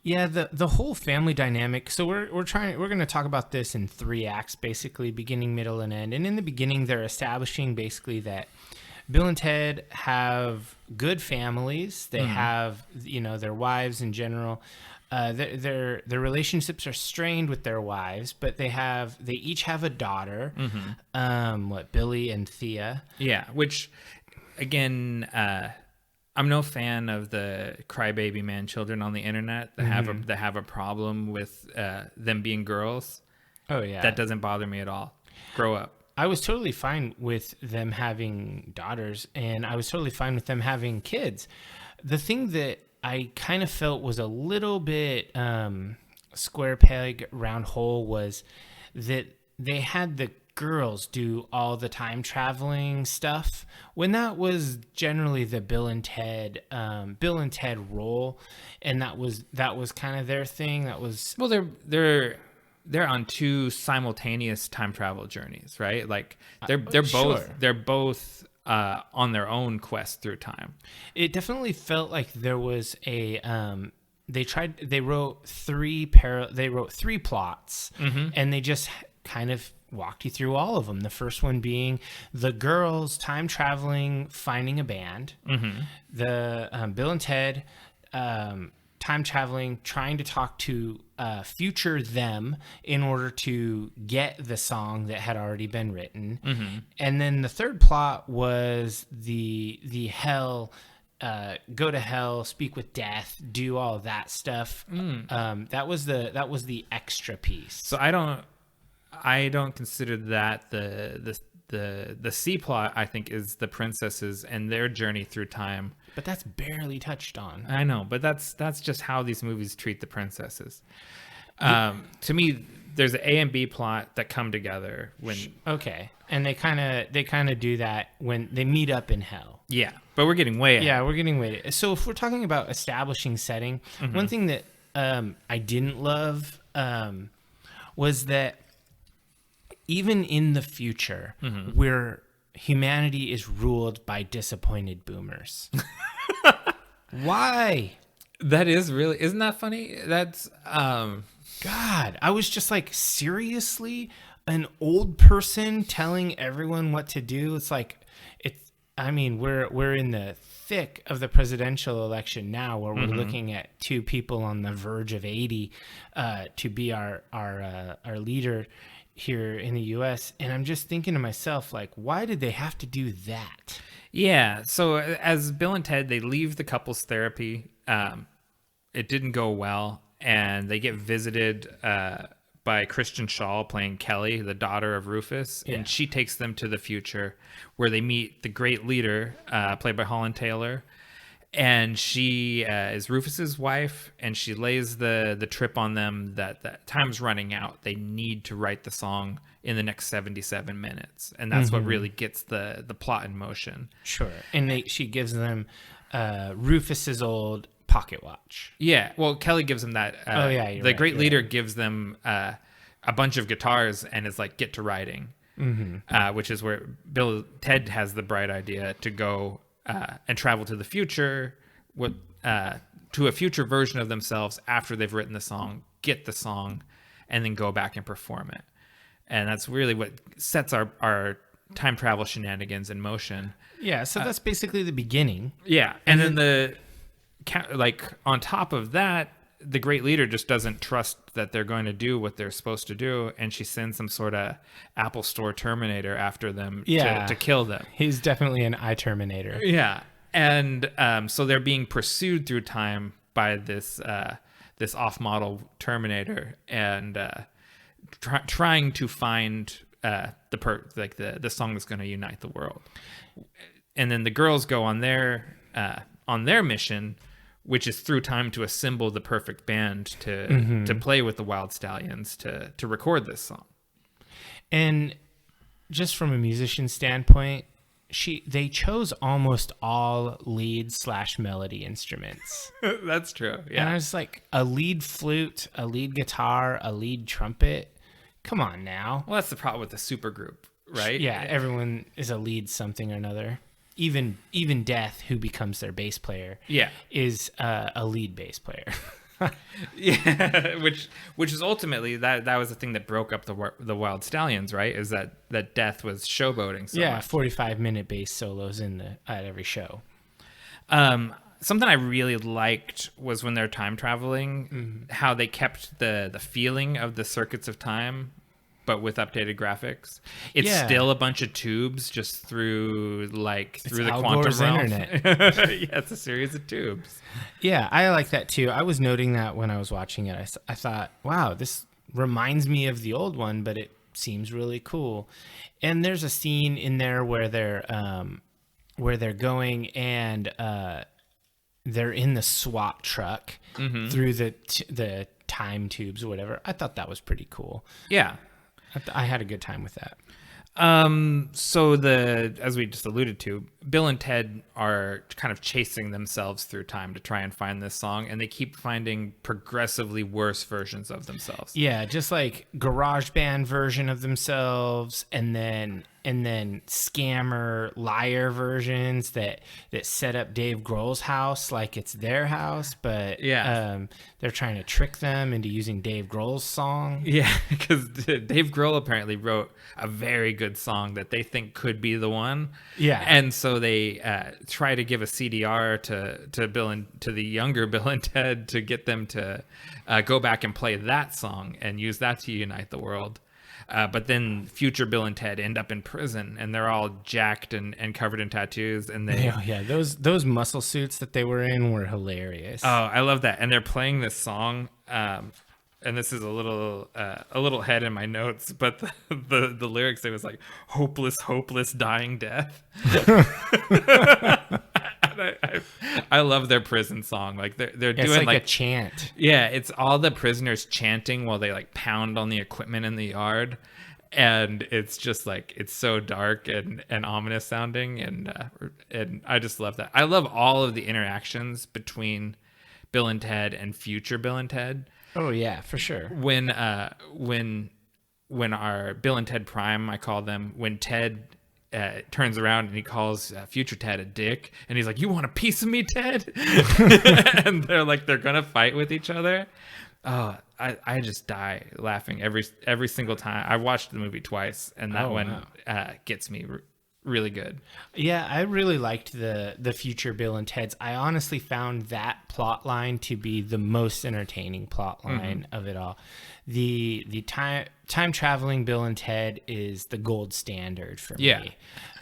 Yeah, the whole family dynamic. So we're going to talk about this in 3 acts, basically, beginning, middle, and end. And in the beginning, they're establishing basically that Bill and Ted have good families. They have, their wives in general. Their relationships are strained with their wives, but they each have a daughter. Billy and Thea. Yeah, which again, I'm no fan of the crybaby man children on the internet that have a problem with them being girls. Oh yeah, that doesn't bother me at all. Grow up. I was totally fine with them having daughters, and I was totally fine with them having kids. The thing that I kind of felt was a little bit square peg round hole was that they had the girls do all the time traveling stuff when that was generally the Bill and Ted role, and that was kind of their thing. That was, well, they're on two simultaneous time travel journeys, right? Like they're both on their own quest through time. It definitely felt like there was a they wrote three plots, and they just kind of walked you through all of them. The first one being the girls time traveling, finding a band. The Bill and Ted time traveling, trying to talk to future them in order to get the song that had already been written. And then the third plot was the hell, go to hell, speak with death, do all that stuff. That was the extra piece. So I don't consider that the C plot. I think is the princesses and their journey through time. But that's barely touched on. I know, but that's just how these movies treat the princesses. To me, there's an A and B plot that come together when. Okay, and they kind of do that when they meet up in hell. Yeah, but we're getting way ahead. Yeah, we're getting way. So if we're talking about establishing setting, one thing that I didn't love was that even in the future, where humanity is ruled by disappointed boomers. Why? That is really, isn't that funny? That's God, I was just like, seriously, an old person telling everyone what to do. It's like, I mean, we're in the thick of the presidential election now, where we're looking at two people on the verge of 80 to be our leader here in the U.S. And I'm just thinking to myself, like, why did they have to do that? Yeah. So as Bill and Ted, they leave the couples therapy. It didn't go well, and they get visited by Kristen Shaw playing Kelly, the daughter of Rufus, and she takes them to the future, where they meet the great leader, played by Holland Taylor. And she is Rufus's wife, and she lays the trip on them that time's running out. They need to write the song in the next 77 minutes. And that's what really gets the plot in motion. Sure. And she gives them Rufus's old pocket watch. Yeah. Well, Kelly gives them that. The great leader gives them a bunch of guitars and is like, get to writing, which is where Ted has the bright idea to go and travel to the future to a future version of themselves after they've written the song, get the song, and then go back and perform it. And that's really what sets our time travel shenanigans in motion. Yeah, so that's basically the beginning. Yeah, and then on top of that, the great leader just doesn't trust that they're going to do what they're supposed to do, and she sends some sort of Apple Store Terminator after them to kill them. He's definitely an iTerminator. Yeah, and so they're being pursued through time by this off-model Terminator, and trying to find the song that's going to unite the world. And then the girls go on their mission, which is through time to assemble the perfect band to play with the Wild Stallions to record this song. And just from a musician standpoint, they chose almost all lead/melody instruments. That's true. Yeah. And I was like, a lead flute, a lead guitar, a lead trumpet. Come on now. Well, that's the problem with the supergroup, right? Yeah, everyone is a lead something or another. Even Death, who becomes their bass player, is a lead bass player. Yeah, which is ultimately that was the thing that broke up the Wild Stallions, right? Is that Death was showboating so much. 45-minute bass solos at every show. Something I really liked was when they're time traveling, how they kept the feeling of the circuits of time, but with updated graphics. It's still a bunch of tubes just through the quantum realm. Internet. Yeah, it's a series of tubes. Yeah, I like that too. I was noting that when I was watching it. I thought, wow, this reminds me of the old one, but it seems really cool. And there's a scene in there where they're going and they're in the SWAT truck through the time tubes or whatever. I thought that was pretty cool. Yeah. I had a good time with that. So as we just alluded to, Bill and Ted are kind of chasing themselves through time to try and find this song, and they keep finding progressively worse versions of themselves. Yeah, just like garage band version of themselves, and then scammer liar versions that set up Dave Grohl's house like it's their house, but they're trying to trick them into using Dave Grohl's song. Yeah, because Dave Grohl apparently wrote a very good song that they think could be the one. Yeah, and so they try to give a CDR to the younger Bill and Ted to get them to go back and play that song and use that to unite the world. But then future Bill and Ted end up in prison, and they're all jacked and covered in tattoos. And they, those muscle suits that they were in were hilarious. Oh, I love that. And they're playing this song. And this is a little head in my notes, but the lyrics, it was like hopeless, hopeless, dying death. I love their prison song. Like they're doing like a chant. Yeah, it's all the prisoners chanting while they like pound on the equipment in the yard, and it's just like it's so dark and ominous sounding, and I just love that. I love all of the interactions between Bill and Ted and future Bill and Ted. Oh yeah, for sure. When our Bill and Ted Prime, I call them, when Ted turns around and he calls future Ted a dick, and he's like, "You want a piece of me, Ted?" And they're gonna fight with each other. Oh, I just die laughing every single time. I watched the movie twice, and that gets me really good. Yeah, I really liked the future Bill and Ted's. I honestly found that plot line to be the most entertaining plot line of it all. The time traveling Bill and Ted is the gold standard for me.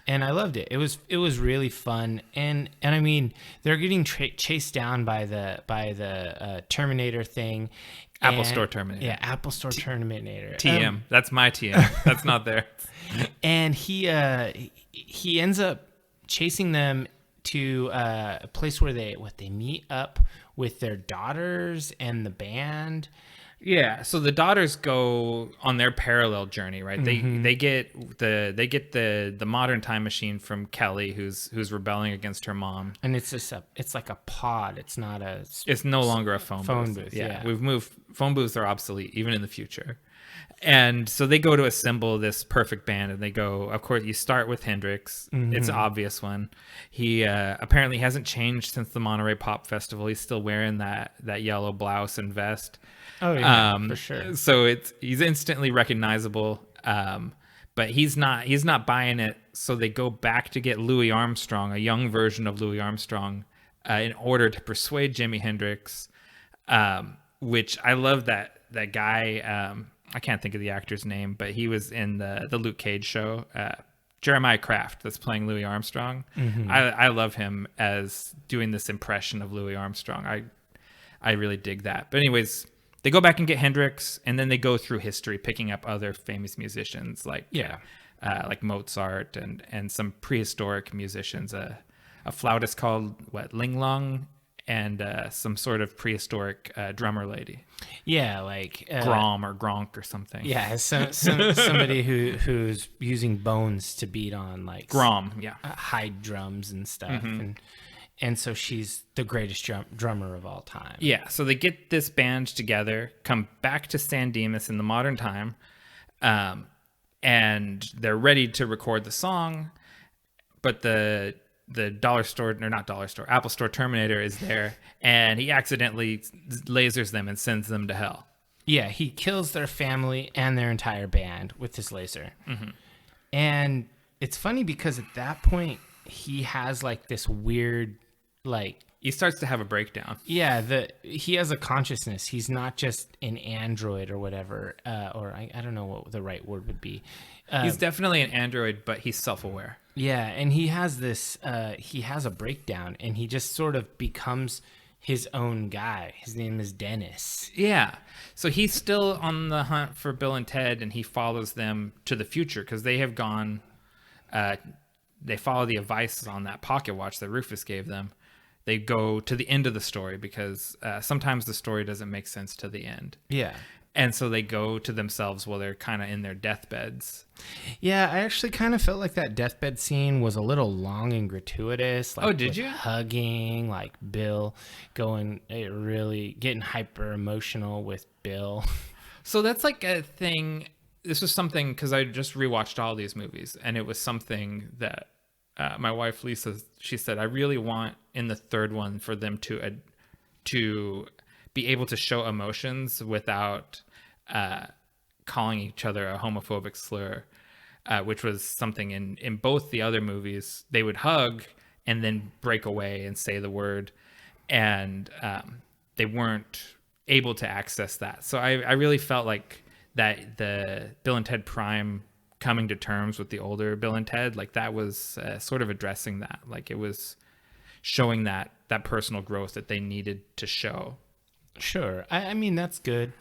And I loved it. It was really fun, and I mean, they're getting chased down by the Terminator thing. Apple Store Terminator. Yeah, Apple Store Terminator. TM. That's my TM. That's not there. And he ends up chasing them to a place where they meet up with their daughters and the band. Yeah, so the daughters go on their parallel journey, right? They get the modern time machine from Kelly, who's rebelling against her mom. And it's like a pod. It's not a. It's no longer a phone booth. Yeah, we've moved. Phone booths are obsolete even in the future. And so they go to assemble this perfect band, and they go. Of course, you start with Hendrix. It's an obvious one. He apparently hasn't changed since the Monterey Pop Festival. He's still wearing that yellow blouse and vest. Oh yeah, for sure. So he's instantly recognizable, but he's not buying it. So they go back to get Louis Armstrong, a young version of Louis Armstrong, in order to persuade Jimi Hendrix. Which I love that guy. I can't think of the actor's name, but he was in the Luke Cage show. Jeremiah Kraft, that's playing Louis Armstrong. I love him as doing this impression of Louis Armstrong. I really dig that. But anyways. They go back and get Hendrix, and then they go through history, picking up other famous musicians like Mozart and some prehistoric musicians. A flautist called Ling Long, and some sort of prehistoric drummer lady. Yeah, like Grom or Gronk or something. Yeah, somebody who's using bones to beat on like Grom. Yeah, hide drums and stuff. And so she's the greatest drummer of all time. Yeah. So they get this band together, come back to San Dimas in the modern time, and they're ready to record the song. But the Apple Store Terminator is there, and he accidentally lasers them and sends them to hell. Yeah, he kills their family and their entire band with his laser. And it's funny because at that point, he has like this weird, like, he starts to have a breakdown. Yeah, he has a consciousness. He's not just an android or whatever, or I don't know what the right word would be. He's definitely an android, but he's self-aware. Yeah, and he has this, he has a breakdown, and he just sort of becomes his own guy. His name is Dennis. Yeah, so he's still on the hunt for Bill and Ted, and he follows them to the future because they have gone, they follow the advice on that pocket watch that Rufus gave them they go to the end of the story because sometimes the story doesn't make sense to the end. Yeah. And so they go to themselves while they're kind of in their deathbeds. Yeah, I actually kind of felt like that deathbed scene was a little long and gratuitous. Like, oh, did you? Hugging, like Bill really getting hyper emotional with Bill. So that's like a thing. This was something because I just rewatched all these movies, and it was something that my wife Lisa, she said, I really want in the third one for them to be able to show emotions without calling each other a homophobic slur, which was something in both the other movies. They would hug and then break away and say the word, and they weren't able to access that. So I really felt like that the Bill and Ted Prime coming to terms with the older Bill and Ted, like that was sort of addressing that. Like it was showing that personal growth that they needed to show. Sure. I mean, that's good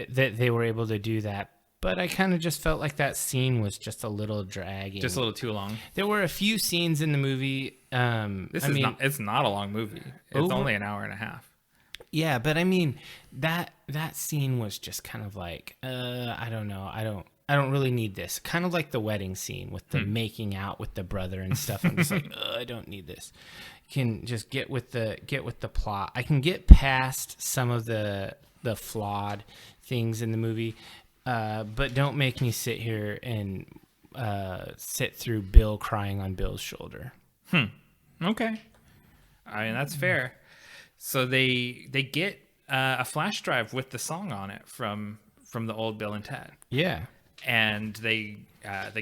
that they were able to do that. But I kind of just felt like that scene was just a little dragging. Just a little too long. There were a few scenes in the movie. It's not a long movie. It's only an hour and a half. Yeah, but I mean, that scene was just kind of like, I don't know. I don't really need this. Kind of like the wedding scene with the making out with the brother and stuff. I'm just like, I don't need this. You can just get with the plot. I can get past some of the flawed things in the movie, but don't make me sit here and sit through Bill crying on Bill's shoulder. Okay. I mean, that's fair. So they get a flash drive with the song on it from the old Bill and Ted. Yeah. And they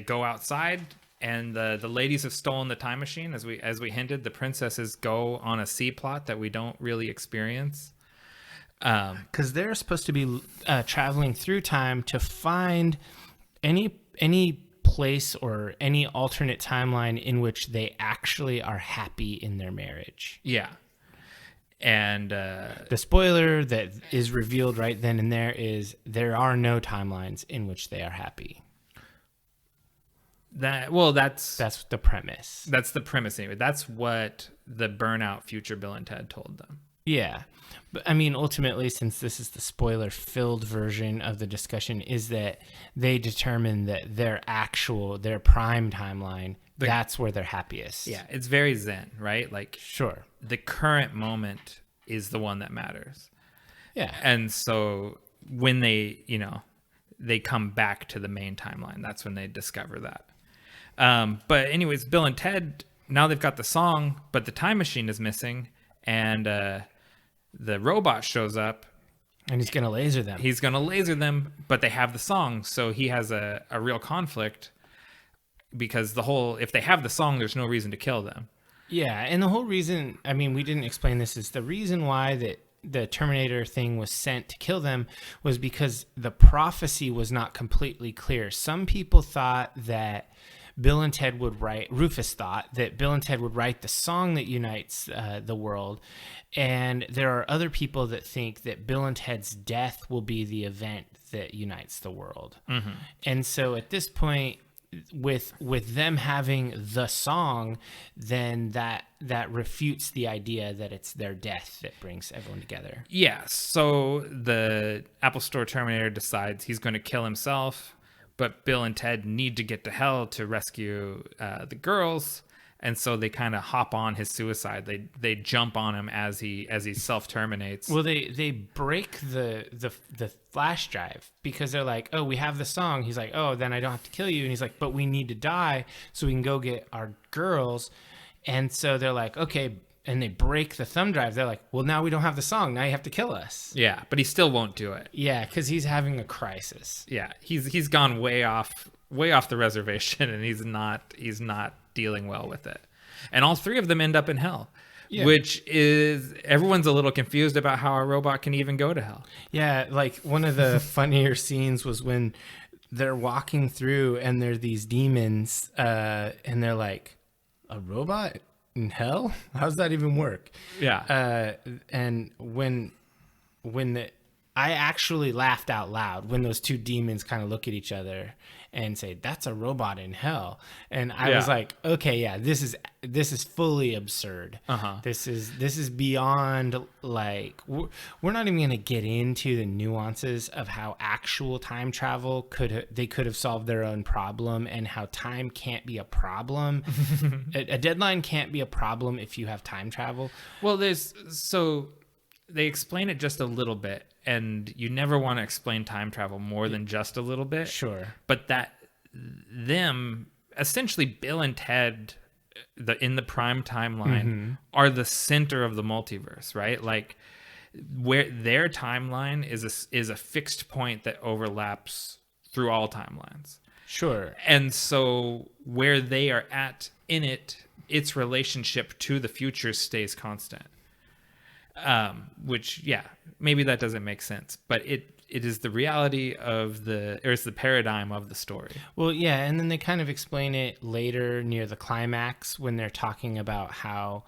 go outside, and the ladies have stolen the time machine. As we hinted, the princesses go on a sea plot that we don't really experience. Because they're supposed to be traveling through time to find any place or any alternate timeline in which they actually are happy in their marriage. Yeah. And the spoiler that is revealed right then and there is there are no timelines in which they are happy. That's the premise. That's the premise anyway. That's what the burnout future Bill and Ted told them. Yeah. But I mean, ultimately, since this is the spoiler-filled version of the discussion, is that they determine that their prime timeline, that's where they're happiest. Yeah, it's very zen, right? Like, sure, the current moment is the one that matters. Yeah. And so when they come back to the main timeline, that's when they discover that. But anyways, Bill and Ted, now they've got the song, but the time machine is missing, and the robot shows up. And he's going to laser them. But they have the song, so he has a real conflict, because if they have the song, there's no reason to kill them. Yeah, and the whole reason, I mean, we didn't explain this, is the reason why that the Terminator thing was sent to kill them was because the prophecy was not completely clear. Some people thought that Rufus thought that Bill and Ted would write the song that unites the world. And there are other people that think that Bill and Ted's death will be the event that unites the world. Mm-hmm. And so at this point, with them having the song, then that refutes the idea that it's their death that brings everyone together. Yeah, so the Apple Store Terminator decides he's going to kill himself, but Bill and Ted need to get to hell to rescue the girls, and so they kind of hop on his suicide. They jump on him as he self-terminates. Well, they break the flash drive because they're like, oh, we have the song. He's like, oh, then I don't have to kill you. And he's like, but we need to die so we can go get our girls. And so they're like, okay. And they break the thumb drive. They're like, well, now we don't have the song. Now you have to kill us. Yeah, but he still won't do it. Yeah, because he's having a crisis. Yeah, he's gone way off the reservation, and he's not dealing well with it. And all three of them end up in hell. Yeah. Which is, everyone's a little confused about how a robot can even go to hell. Yeah, like one of the funnier scenes was when they're walking through and there are these demons, and they're like, a robot in hell? How does that even work? Yeah. And when I actually laughed out loud when those two demons kind of look at each other, and say that's a robot in hell. And I was like, okay, yeah, this is fully absurd. This is beyond, like, we're not even going to get into the nuances of how actual time travel could have solved their own problem, and how time can't be a problem. A deadline can't be a problem if you have time travel. Well, they explain it just a little bit, and you never want to explain time travel more than just a little bit. Sure. But essentially Bill and Ted, in the prime timeline, are the center of the multiverse, right? Like, where their timeline is a fixed point that overlaps through all timelines. Sure. And so where they are at in its relationship to the future stays constant. Which, yeah, maybe that doesn't make sense, but it is the reality it's the paradigm of the story. Well, yeah, and then they kind of explain it later near the climax when they're talking about how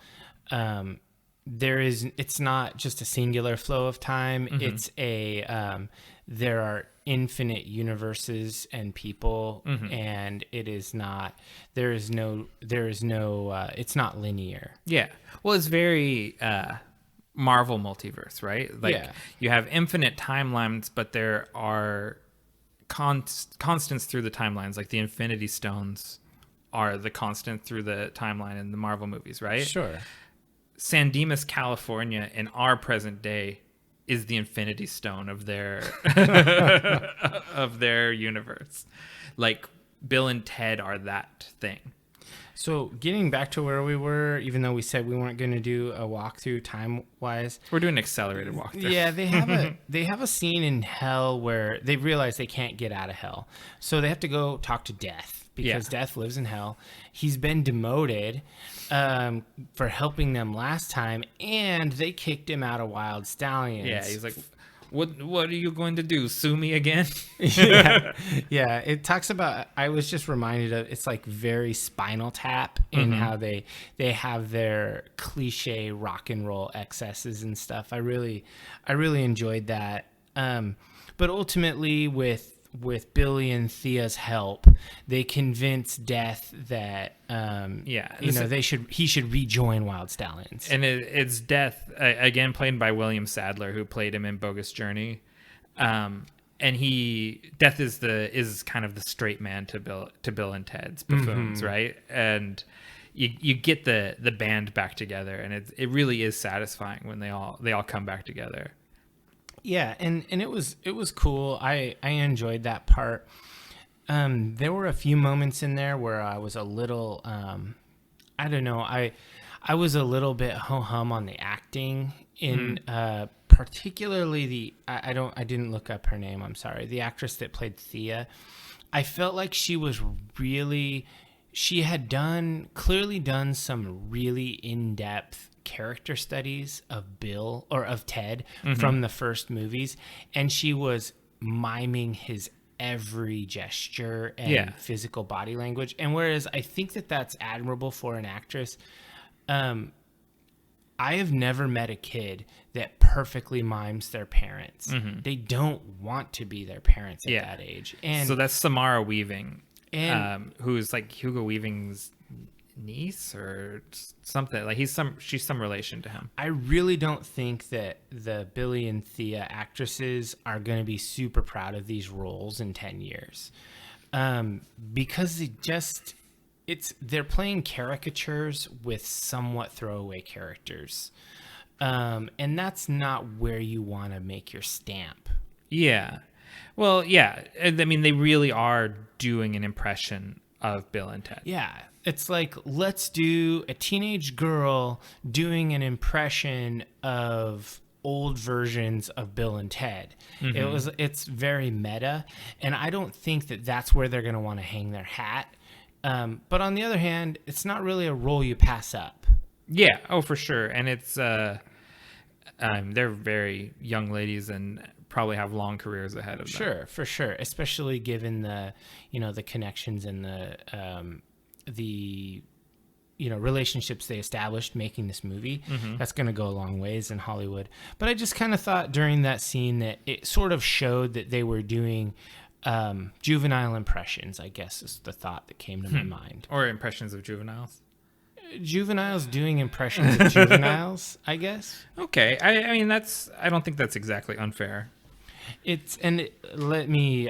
it's not just a singular flow of time. It's there are infinite universes and people, and it's not linear. Yeah. Well, it's very Marvel multiverse, right? Like, you have infinite timelines, but there are constants through the timelines. Like, the Infinity Stones are the constant through the timeline in the Marvel movies, right? Sure. San Dimas, California, in our present day, is the Infinity Stone of their of their universe. Like, Bill and Ted are that thing. So getting back to where we were, even though we said we weren't going to do a walkthrough time-wise, we're doing an accelerated walkthrough. Yeah, they have a scene in hell where they realize they can't get out of hell, so they have to go talk to Death, because Death lives in hell. He's been demoted for helping them last time, and they kicked him out of Wild Stallions. Yeah, he's like, What are you going to do? Sue me again? Yeah. It talks about, I was just reminded of, it's like very Spinal Tap in how they have their cliche rock and roll excesses and stuff. I really enjoyed that. But ultimately with Billy and Thea's help, they convince Death that he should rejoin Wild Stallions. And it's Death, again played by William Sadler, who played him in Bogus Journey. And Death is kind of the straight man to Bill and Ted's buffoons, right? And you get the band back together, and it really is satisfying when they all come back together. Yeah, and it was cool. I enjoyed that part. There were a few moments in there where I was a little I don't know, I was a little bit ho-hum on the acting in particularly I didn't look up her name, I'm sorry. The actress that played Thea. I felt like she had clearly done some really in-depth character studies of Bill or of Ted from the first movies, and she was miming his every gesture and physical body language. And whereas I think that that's admirable for an actress, I have never met a kid that perfectly mimes their parents. They don't want to be their parents at that age. And so that's Samara Weaving, who's like Hugo Weaving's niece or something. Like she's some relation to him. I really don't think that the Billy and Thea actresses are going to be super proud of these roles in 10 years, because they're playing caricatures with somewhat throwaway characters, and that's not where you want to make your stamp. Yeah, well, yeah. I mean, they really are doing an impression of Bill and Ted. Yeah. It's like, let's do a teenage girl doing an impression of old versions of Bill and Ted. It's very meta, and I don't think that that's where they're going to want to hang their hat. But on the other hand, it's not really a role you pass up. Yeah. Oh, for sure. And it's they're very young ladies and probably have long careers ahead of them. Sure, for sure. Especially given the connections and the relationships they established making this movie. That's going to go a long ways in Hollywood. But I just kind of thought during that scene that it sort of showed that they were doing juvenile impressions, I guess, is the thought that came to my mind. Or impressions of juveniles. Juveniles doing impressions of juveniles, I guess. Okay, I mean I don't think that's exactly unfair. Let me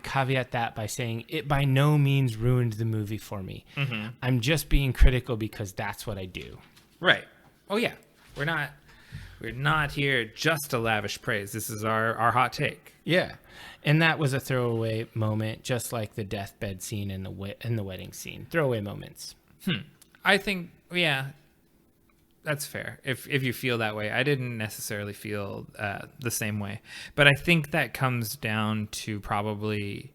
caveat that by saying it by no means ruined the movie for me. Mm-hmm. I'm just being critical because that's what I do. Right. Oh yeah. We're not here just to lavish praise. This is our hot take. Yeah. And that was a throwaway moment, just like the deathbed scene and the wedding scene. Throwaway moments. I think, yeah, that's fair. If you feel that way, I didn't necessarily feel the same way, but I think that comes down to probably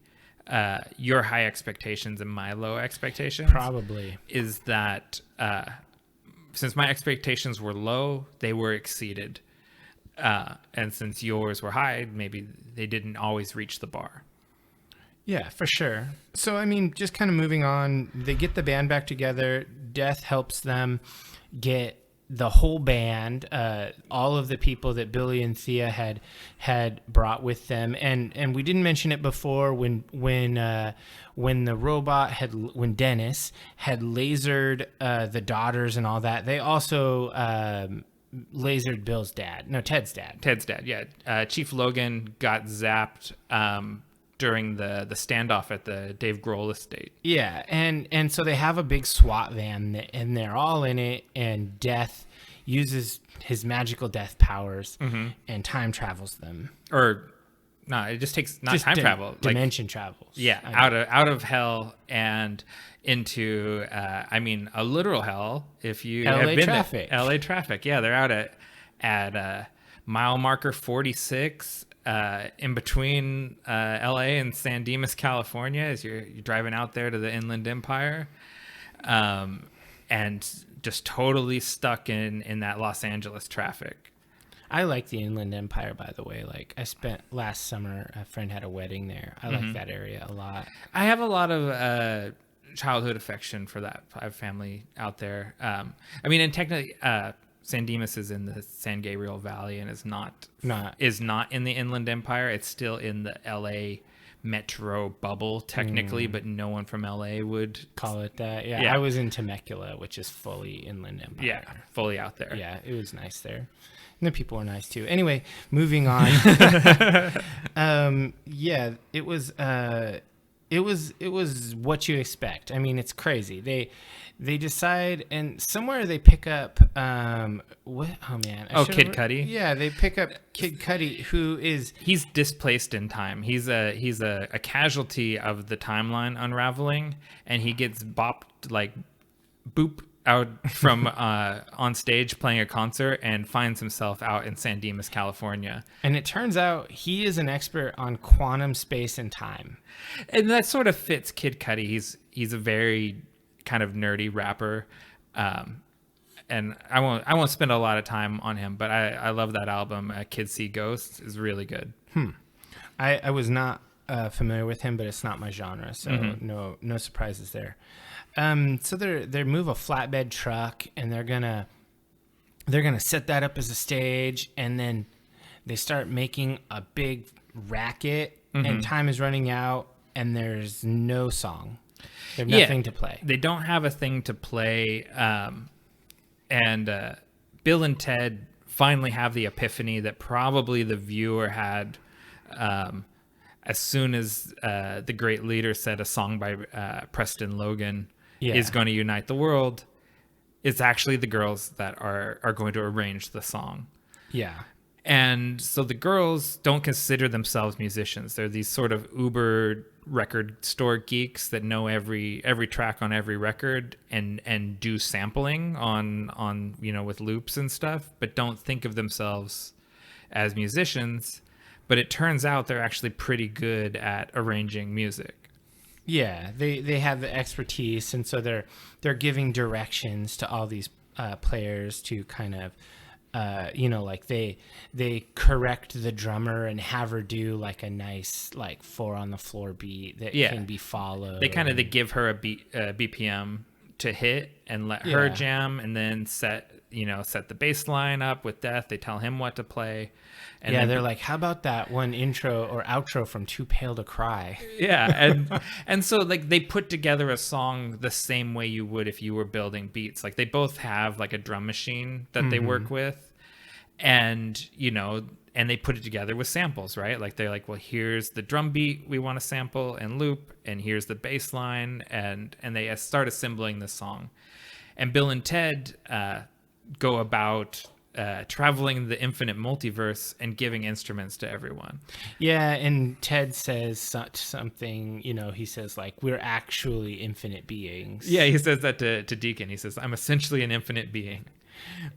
your high expectations and my low expectations. Probably is that since my expectations were low, they were exceeded, and since yours were high, maybe they didn't always reach the bar. Yeah, for sure. So, I mean, just kind of moving on, they get the band back together. Death helps them get the whole band, all of the people that Billy and Thea had brought with them. And we didn't mention it before when Dennis had lasered the daughters and all that. They also lasered Ted's dad. Ted's dad, yeah. Chief Logan got zapped during the standoff at the Dave Grohl estate. Yeah, and so they have a big SWAT van, and they're all in it, and Death uses his magical death powers and time travels them. Or, no, it just takes not just time travel. Dimension travels. Yeah, out of hell and into, a literal hell if you LA have been traffic. There. LA traffic, yeah, they're out at mile marker 46. In between LA and San Dimas, California, as you're driving out there to the Inland Empire, and just totally stuck in that Los Angeles traffic. I like the Inland Empire, by the way. Like, I spent last summer, a friend had a wedding there. I like that area a lot. I have a lot of childhood affection for that. I have family out there. And technically, San Dimas is in the San Gabriel Valley and is not in the Inland Empire. It's still in the LA metro bubble technically, but no one from LA would call it that. Yeah. I was in Temecula, which is fully Inland Empire. Yeah, fully out there. Yeah, it was nice there. And the people were nice too. Anyway, moving on. It was what you expect. I mean, it's crazy. They decide, and somewhere they pick up Kid Cudi. Yeah, they pick up Kid Cudi, he's displaced in time. He's a casualty of the timeline unraveling, and he gets bopped boop out from on stage playing a concert and finds himself out in San Dimas, California. And it turns out he is an expert on quantum space and time. And that sort of fits Kid Cudi. He's a very kind of nerdy rapper, and I won't spend a lot of time on him, but I love that album. Kids See Ghosts is really good. I was not familiar with him, but it's not my genre, so no surprises there. So they move a flatbed truck, and they're gonna set that up as a stage, and then they start making a big racket, and time is running out, and there's no song. They have nothing to play. They don't have a thing to play, and Bill and Ted finally have the epiphany that probably the viewer had as soon as the great leader said a song by Preston Logan is going to unite the world. It's actually the girls that are going to arrange the song. Yeah. And so the girls don't consider themselves musicians. They're these sort of uber record store geeks that know every track on every record and do sampling on with loops and stuff, but don't think of themselves as musicians. But it turns out they're actually pretty good at arranging music. Yeah, they have the expertise, and so they're giving directions to all these players to kind of they correct the drummer and have her do like a nice 4 on the floor beat that can be followed. They give her a beat, BPM to hit and let her jam, and then set the bass line up with Death. They tell him what to play. And then they're like, how about that one intro or outro from Too Pale to Cry? Yeah, and so like they put together a song the same way you would if you were building beats. Like they both have like a drum machine that they work with, and and they put it together with samples, right? Like they're like, well, here's the drum beat we want to sample and loop, and here's the bass line, and they start assembling the song. And Bill and Ted go about traveling the infinite multiverse and giving instruments to everyone. Yeah, and Ted says something, he says like, we're actually infinite beings. Yeah, he says that to Deacon. He says, I'm essentially an infinite being.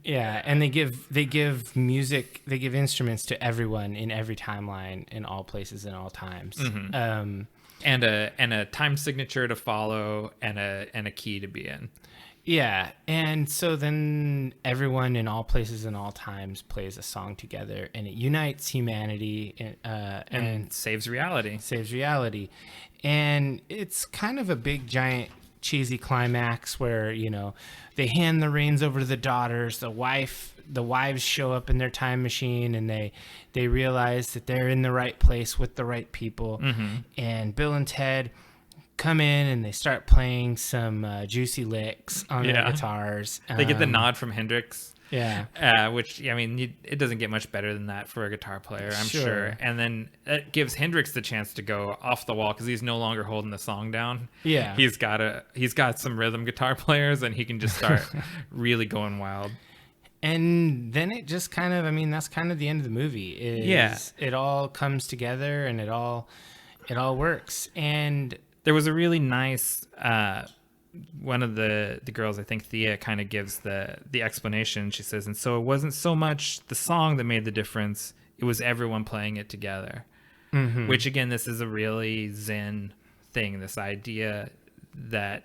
Yeah, and they give music, they give instruments to everyone in every timeline, in all places, in all times. And a time signature to follow, and a key to be in. Yeah, and so then everyone in all places and all times plays a song together, and it unites humanity and saves reality. And it's kind of a big, giant, cheesy climax where, they hand the reins over to the daughters. The wives show up in their time machine, and they realize that they're in the right place with the right people. And Bill and Ted come in and they start playing some juicy licks on their guitars. They get the nod from Hendrix. Yeah. Which, it doesn't get much better than that for a guitar player, I'm sure. And then it gives Hendrix the chance to go off the wall because he's no longer holding the song down. Yeah. He's got some rhythm guitar players, and he can just start really going wild. And then it just kind of, that's kind of the end of the movie. It all comes together, and it all works. And there was a really nice one of the girls, I think Thea, kind of gives the explanation. She says, and so it wasn't so much the song that made the difference, it was everyone playing it together. Which, again, this is a really Zen thing, this idea that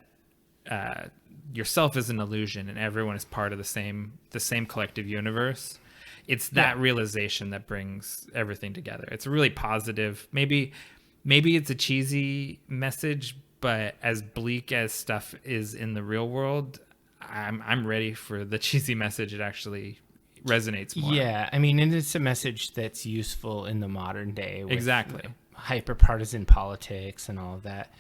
yourself is an illusion and everyone is part of the same collective universe. It's that realization that brings everything together. It's really positive. Maybe it's a cheesy message, but as bleak as stuff is in the real world, I'm ready for the cheesy message. It actually resonates more. Yeah, and it's a message that's useful in the modern day. With exactly. Hyper-partisan politics and all of that.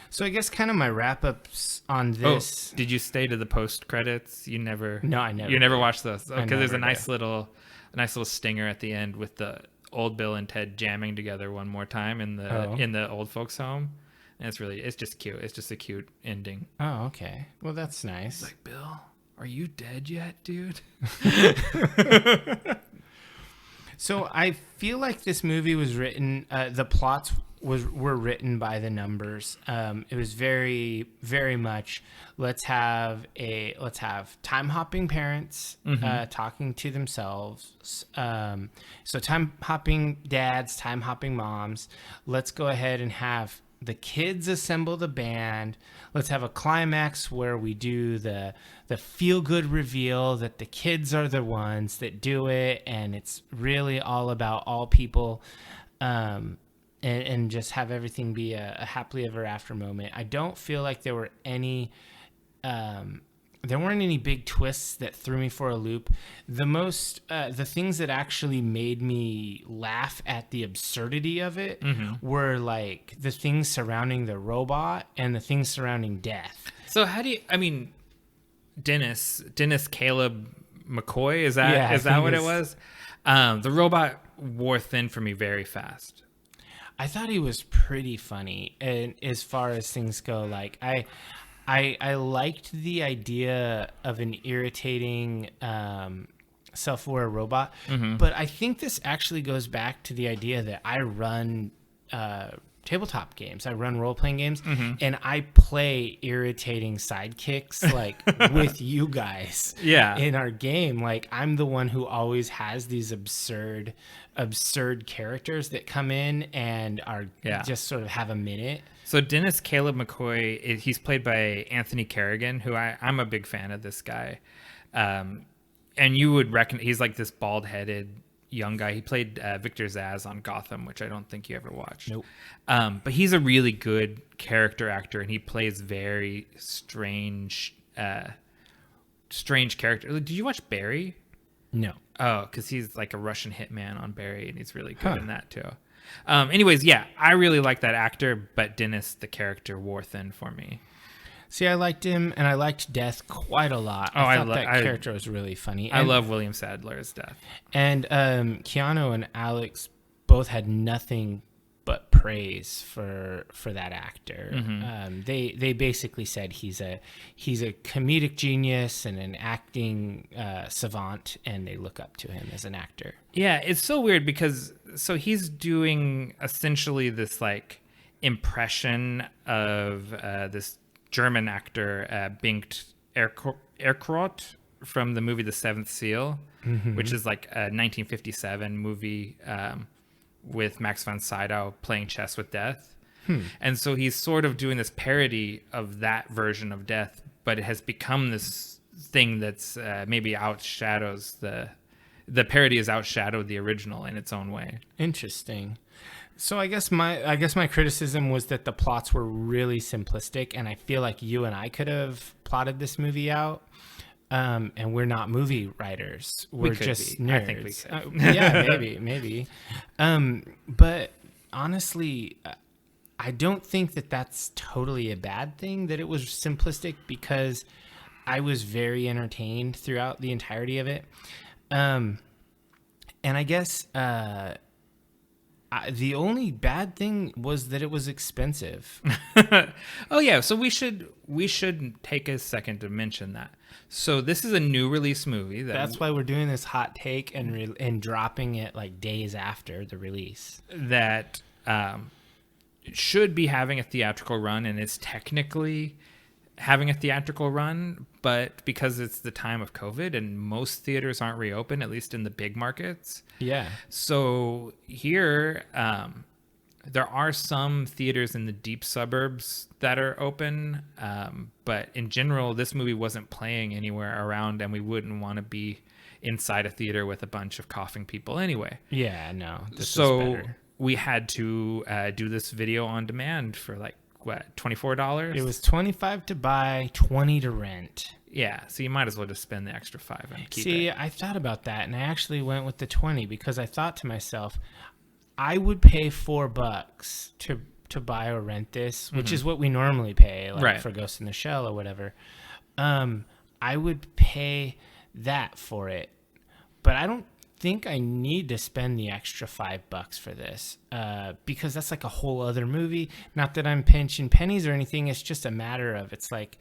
So I guess kind of my wrap-ups on this. Oh, did you stay to the post-credits? No, I never. You never watched those? Okay, there's a nice little stinger at the end with the old Bill and Ted jamming together one more time in the old folks' home, and it's just cute. It's just a cute ending. Oh, okay. Well, that's nice. It's like, Bill, are you dead yet, dude? So I feel like this movie was written. The plots were written by the numbers. It was very, very much. Let's have time hopping parents talking to themselves. So time hopping dads, time hopping moms. Let's go ahead and have the kids assemble the band. Let's have a climax where we do the feel good reveal that the kids are the ones that do it, and it's really all about all people. And just have everything be a happily ever after moment. I don't feel like there were any, there weren't any big twists that threw me for a loop. The things that actually made me laugh at the absurdity of it were like the things surrounding the robot and the things surrounding death. So how do you, Dennis Caleb McCoy, is that what it was? The robot wore thin for me very fast. I thought he was pretty funny, and as far as things go, like I liked the idea of an irritating, self-aware robot, but I think this actually goes back to the idea that I run tabletop games. I run role-playing games, and I play irritating sidekicks like with you guys. Yeah. In our game, like I'm the one who always has these absurd characters that come in and are just sort of have a minute. So Dennis Caleb McCoy, he's played by Anthony Carrigan, who I'm a big fan of this guy. And you would reckon he's like this bald-headed young guy. He played Victor Zsasz on Gotham, which I don't think you ever watched. Nope. But he's a really good character actor, and he plays very strange, strange character. Did you watch Barry? No. Oh, because he's like a Russian hitman on Barry, and he's really good in that too. Anyways, yeah, I really like that actor, but Dennis, the character, wore thin for me. See, I liked him, and I liked Death quite a lot. Oh, I thought that character was really funny. I love William Sadler's Death. And Keanu and Alex both had nothing but praise for that actor. They basically said he's a comedic genius and an acting savant, and they look up to him as an actor. Yeah, it's so weird because he's doing essentially this like impression of this German actor Bengt Erkrot from the movie The Seventh Seal, which is like a 1957 movie with Max von Sydow playing chess with death. And so he's sort of doing this parody of that version of death, but it has become this thing that's maybe outshadows the parody has outshadowed the original in its own way. Interesting. So I guess my criticism was that the plots were really simplistic, and I feel like you and I could have plotted this movie out. And we're not movie writers. We're just nerds. I think we could. Yeah, maybe. But honestly, I don't think that that's totally a bad thing that it was simplistic, because I was very entertained throughout the entirety of it. And I guess the only bad thing was that it was expensive. Oh yeah, so we should take a second to mention that. So this is a new release movie. That's why we're doing this hot take and dropping it like days after the release. That should be having a theatrical run, and it's technically having a theatrical run, but because it's the time of COVID and most theaters aren't reopened, at least in the big markets. Yeah. So here, there are some theaters in the deep suburbs that are open, but in general, this movie wasn't playing anywhere around, and we wouldn't want to be inside a theater with a bunch of coughing people anyway. Yeah, no. So we had to do this video on demand for like, what, $24? It was $25 to buy, $20 to rent. Yeah, so you might as well just spend the extra $5 and keep it. See, I thought about that, and I actually went with the 20 because I thought to myself, I would pay $4 to buy or rent this, which is what we normally pay, like for Ghost in the Shell or whatever. I would pay that for it, but I don't think I need to spend the extra $5 for this, because that's like a whole other movie. Not that I'm pinching pennies or anything. It's just a matter of, it's like,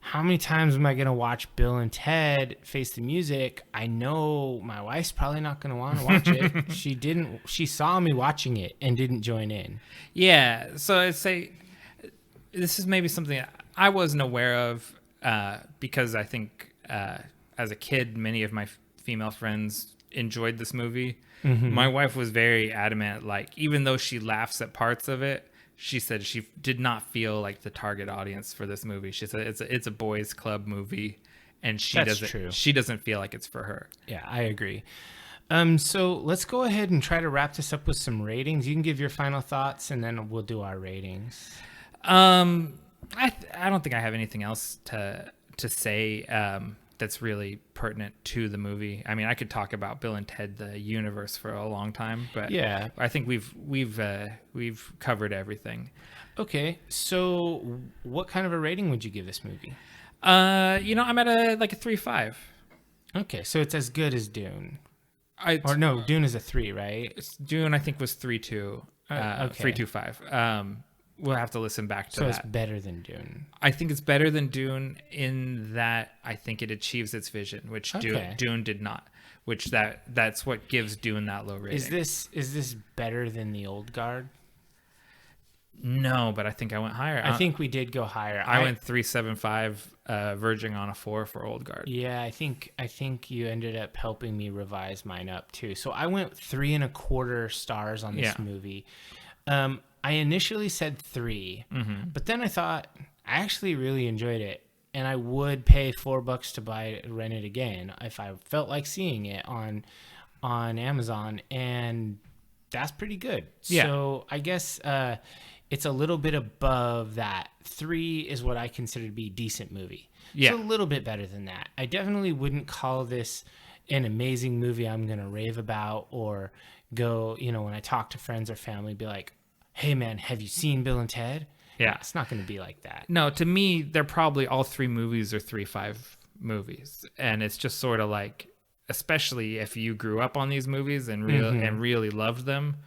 how many times am I going to watch Bill and Ted Face the Music? I know my wife's probably not going to want to watch it. She saw me watching it and didn't join in. Yeah. So I'd say this is maybe something I wasn't aware of, because I think as a kid, many of my female friends enjoyed this movie. My wife was very adamant, like, even though she laughs at parts of it, she said she did not feel like the target audience for this movie. She said it's a boys club movie, and she doesn't feel like it's for her. Yeah, I agree. So let's go ahead and try to wrap this up with some ratings. You can give your final thoughts, and then we'll do our ratings. I don't think I have anything else to say that's really pertinent to the movie. I mean, I could talk about Bill and Ted the universe for a long time, but yeah, I think we've covered everything. Okay, so what kind of a rating would you give this movie? I'm at a 3.5. Okay, so it's as good as Dune. Dune is a 3, right? Dune, I think, was 3.2. Okay. 3.25. We'll have to listen back to that. So it's better than Dune. I think it's better than Dune in that I think it achieves its vision, which Dune did not. Which that's what gives Dune that low rating. Is this better than The Old Guard? No, but I think I went higher. I think we did go higher. I went 3.75, verging on a 4 for Old Guard. Yeah, I think you ended up helping me revise mine up too. So I went 3.25 stars on this movie. I initially said 3, but then I thought I actually really enjoyed it, and I would pay $4 to rent it again if I felt like seeing it on Amazon, and that's pretty good. Yeah. So I guess it's a little bit above that. 3 is what I consider to be a decent movie. Yeah. It's a little bit better than that. I definitely wouldn't call this an amazing movie I'm going to rave about, or go, when I talk to friends or family, be like, hey man, have you seen Bill and Ted? Yeah. It's not going to be like that. No, to me, they're probably all 3 movies are 3.5 movies. And it's just sort of like, especially if you grew up on these movies and really loved them,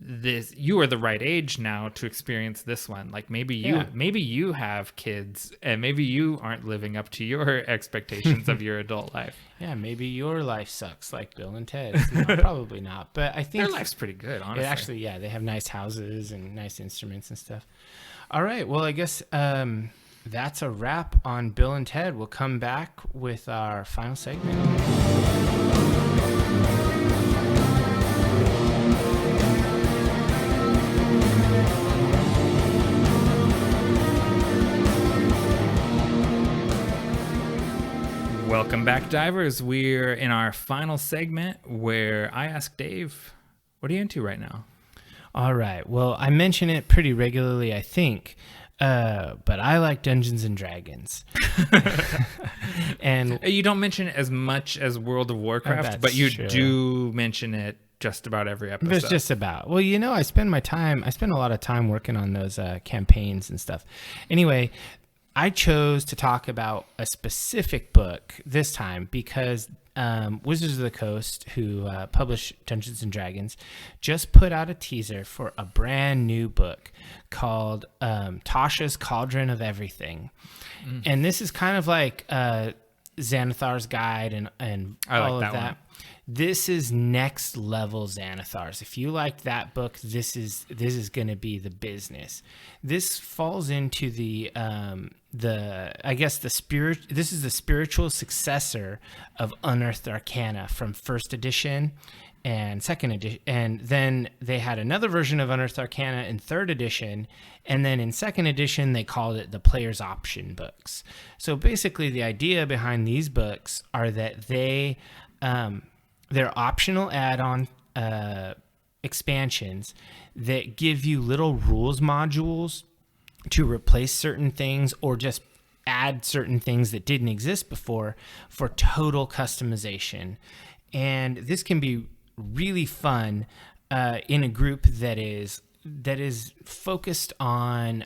you are the right age now to experience this one. Like maybe you have kids and maybe you aren't living up to your expectations of your adult life. Yeah, maybe your life sucks like Bill and Ted. No, probably not. But I think their life's pretty good, honestly. Actually, yeah, they have nice houses and nice instruments and stuff. All right, well, I guess that's a wrap on Bill and Ted. We'll come back with our final segment. Welcome back, divers. We're in our final segment where I ask Dave, what are you into right now? All right. Well, I mention it pretty regularly, I think, but I like Dungeons and Dragons. And you don't mention it as much as World of Warcraft, but you do mention it just about every episode. It's just about. Well, I spend a lot of time working on those campaigns and stuff. Anyway, I chose to talk about a specific book this time because Wizards of the Coast, who publish Dungeons and Dragons, just put out a teaser for a brand new book called Tasha's Cauldron of Everything. And this is kind of like Xanathar's Guide and all of that. One. This is next level Xanathars. If you liked that book, this is going to be the business. This falls into the spirit. This is the spiritual successor of Unearthed Arcana from first edition and second edition, and then they had another version of Unearthed Arcana in third edition, and then in second edition they called it the Player's Option books. So basically, the idea behind these books are that they're optional add-on expansions that give you little rules modules to replace certain things or just add certain things that didn't exist before for total customization. And this can be really fun in a group that is focused on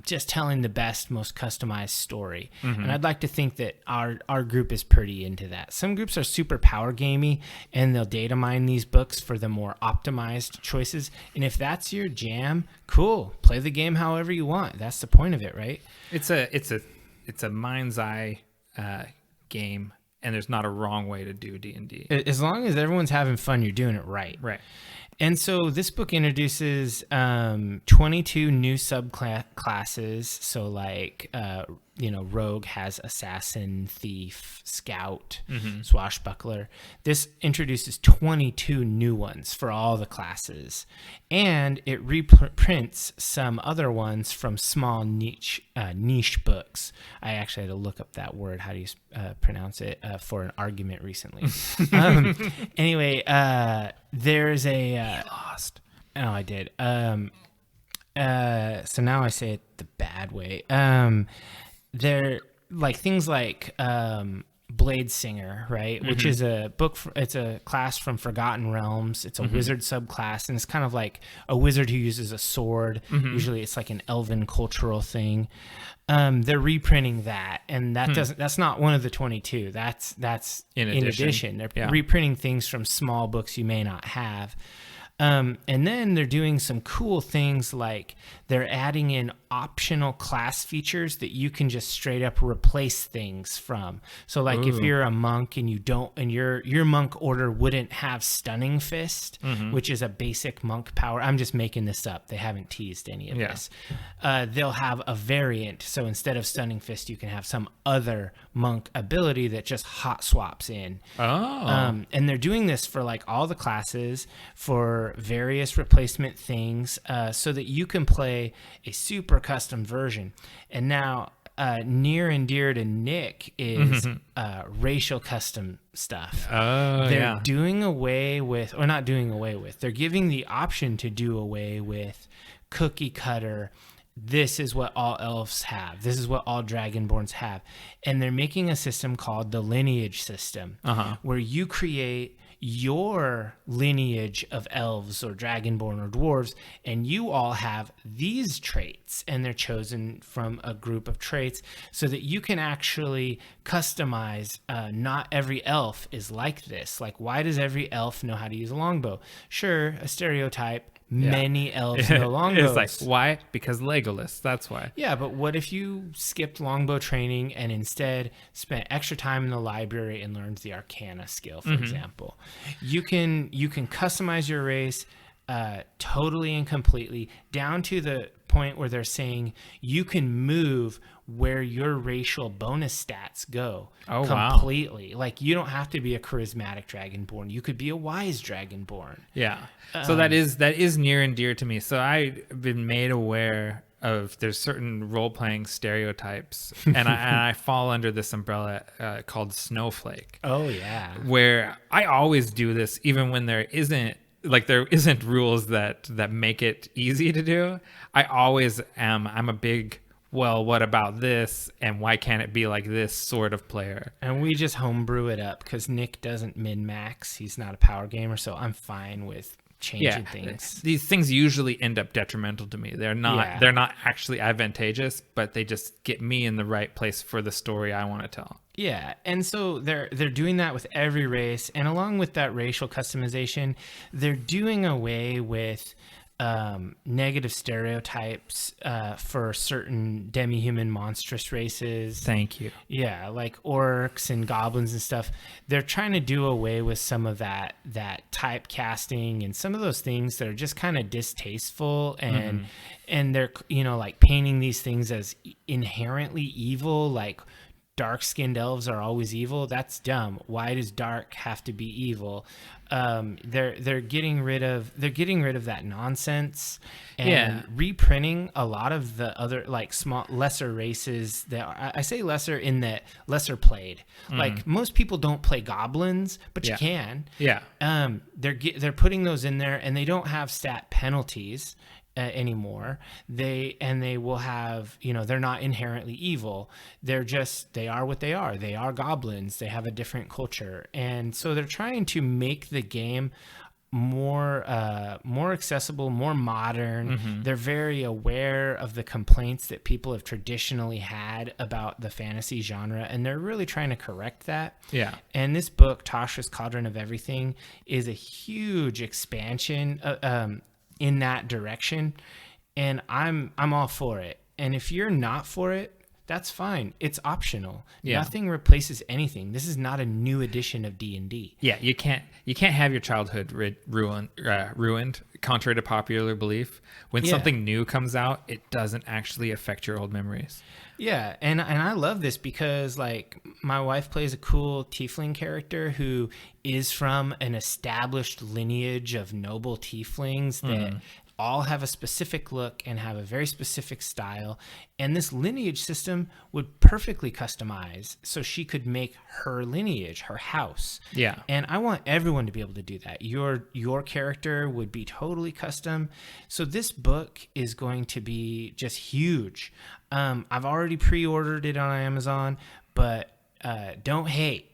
just telling the best, most customized story. And I'd like to think that our group is pretty into that. Some groups are super power gamey and they'll data mine these books for the more optimized choices. And if that's your jam, cool. Play the game however you want. That's the point of it, right? It's a mind's eye game, and there's not a wrong way to do D&D. As long as everyone's having fun, you're doing it right. Right. And so this book introduces 22 new subclasses. So like, rogue has assassin, thief, scout, swashbuckler. This introduces 22 new ones for all the classes. And it reprints some other ones from small niche books. I actually had to look up that word. How do you pronounce it for an argument recently? Anyway, there's a... lost. Oh, I did. So now I say it the bad way. They're like things like Blade Singer, right? Which is a book. It's a class from Forgotten Realms. It's a wizard subclass, and it's kind of like a wizard who uses a sword. Usually, it's like an elven cultural thing. They're reprinting that, and that's not one of the 22. That's in addition. They're reprinting things from small books you may not have. And then they're doing some cool things like they're adding in optional class features that you can just straight up replace things from. So like if you're a monk and your monk order wouldn't have Stunning Fist, which is a basic monk power. I'm just making this up. They haven't teased any of this. They'll have a variant. So instead of Stunning Fist, you can have some other monk ability that just hot swaps in. And they're doing this for like all the classes for various replacement things so that you can play a super custom version. And now near and dear to Nick is racial custom stuff. They're doing away with, or not doing away with, they're giving the option to do away with cookie cutter. This is what all elves have. This is what all dragonborns have. And they're making a system called the lineage system, where you create your lineage of elves or dragonborn or dwarves, and you all have these traits, and they're chosen from a group of traits so that you can actually customize. Not every elf is like this. Like, why does every elf know how to use a longbow? Sure, a stereotype. Many elves know longbows. It's like, why? Because Legolas. That's why. Yeah, but what if you skipped longbow training and instead spent extra time in the library and learned the Arcana skill, for example? You can customize your race totally and completely down to the point where they're saying you can move where your racial bonus stats go completely. Wow. Like, you don't have to be a charismatic dragonborn. You could be a wise dragonborn. Yeah. So that is near and dear to me. So I've been made aware of there's certain role-playing stereotypes, and I fall under this umbrella called snowflake. Oh, yeah. Where I always do this even when there isn't rules that make it easy to do. I always am. I'm a big, well, what about this? And why can't it be like this sort of player? And we just homebrew it up because Nick doesn't min-max. He's not a power gamer, so I'm fine with changing things. These things usually end up detrimental to me. They're not actually advantageous, but they just get me in the right place for the story I want to tell. Yeah, and so they're doing that with every race, and along with that racial customization, they're doing away with negative stereotypes for certain demi-human monstrous races. Thank you. Yeah, like orcs and goblins and stuff. They're trying to do away with some of that typecasting and some of those things that are just kind of distasteful, and they're, like, painting these things as inherently evil, like dark-skinned elves are always evil. That's dumb. Why does dark have to be evil? They're getting rid of that nonsense and reprinting a lot of the other, like, lesser races that I say lesser in that lesser played. Like, most people don't play goblins, but you can. Yeah. They're putting those in there, and they don't have stat penalties anymore. They will have, they're not inherently evil. They are what they are. They are goblins. They have a different culture. And so they're trying to make the game more accessible, more modern. They're very aware of the complaints that people have traditionally had about the fantasy genre, and they're really trying to correct that. Yeah. And this book, Tasha's Cauldron of Everything, is a huge expansion in that direction, and I'm all for it. And if you're not for it, that's fine. It's optional. Nothing replaces anything. This is not a new edition of D&D. Yeah, you can't have your childhood ruined, contrary to popular belief. When something new comes out, it doesn't actually affect your old memories. Yeah, and I love this because, like, my wife plays a cool tiefling character who is from an established lineage of noble tieflings that all have a specific look and have a very specific style. And this lineage system would perfectly customize so she could make her lineage, her house. Yeah. And I want everyone to be able to do that. Your character would be totally custom. So this book is going to be just huge. I've already pre-ordered it on Amazon, but don't hate.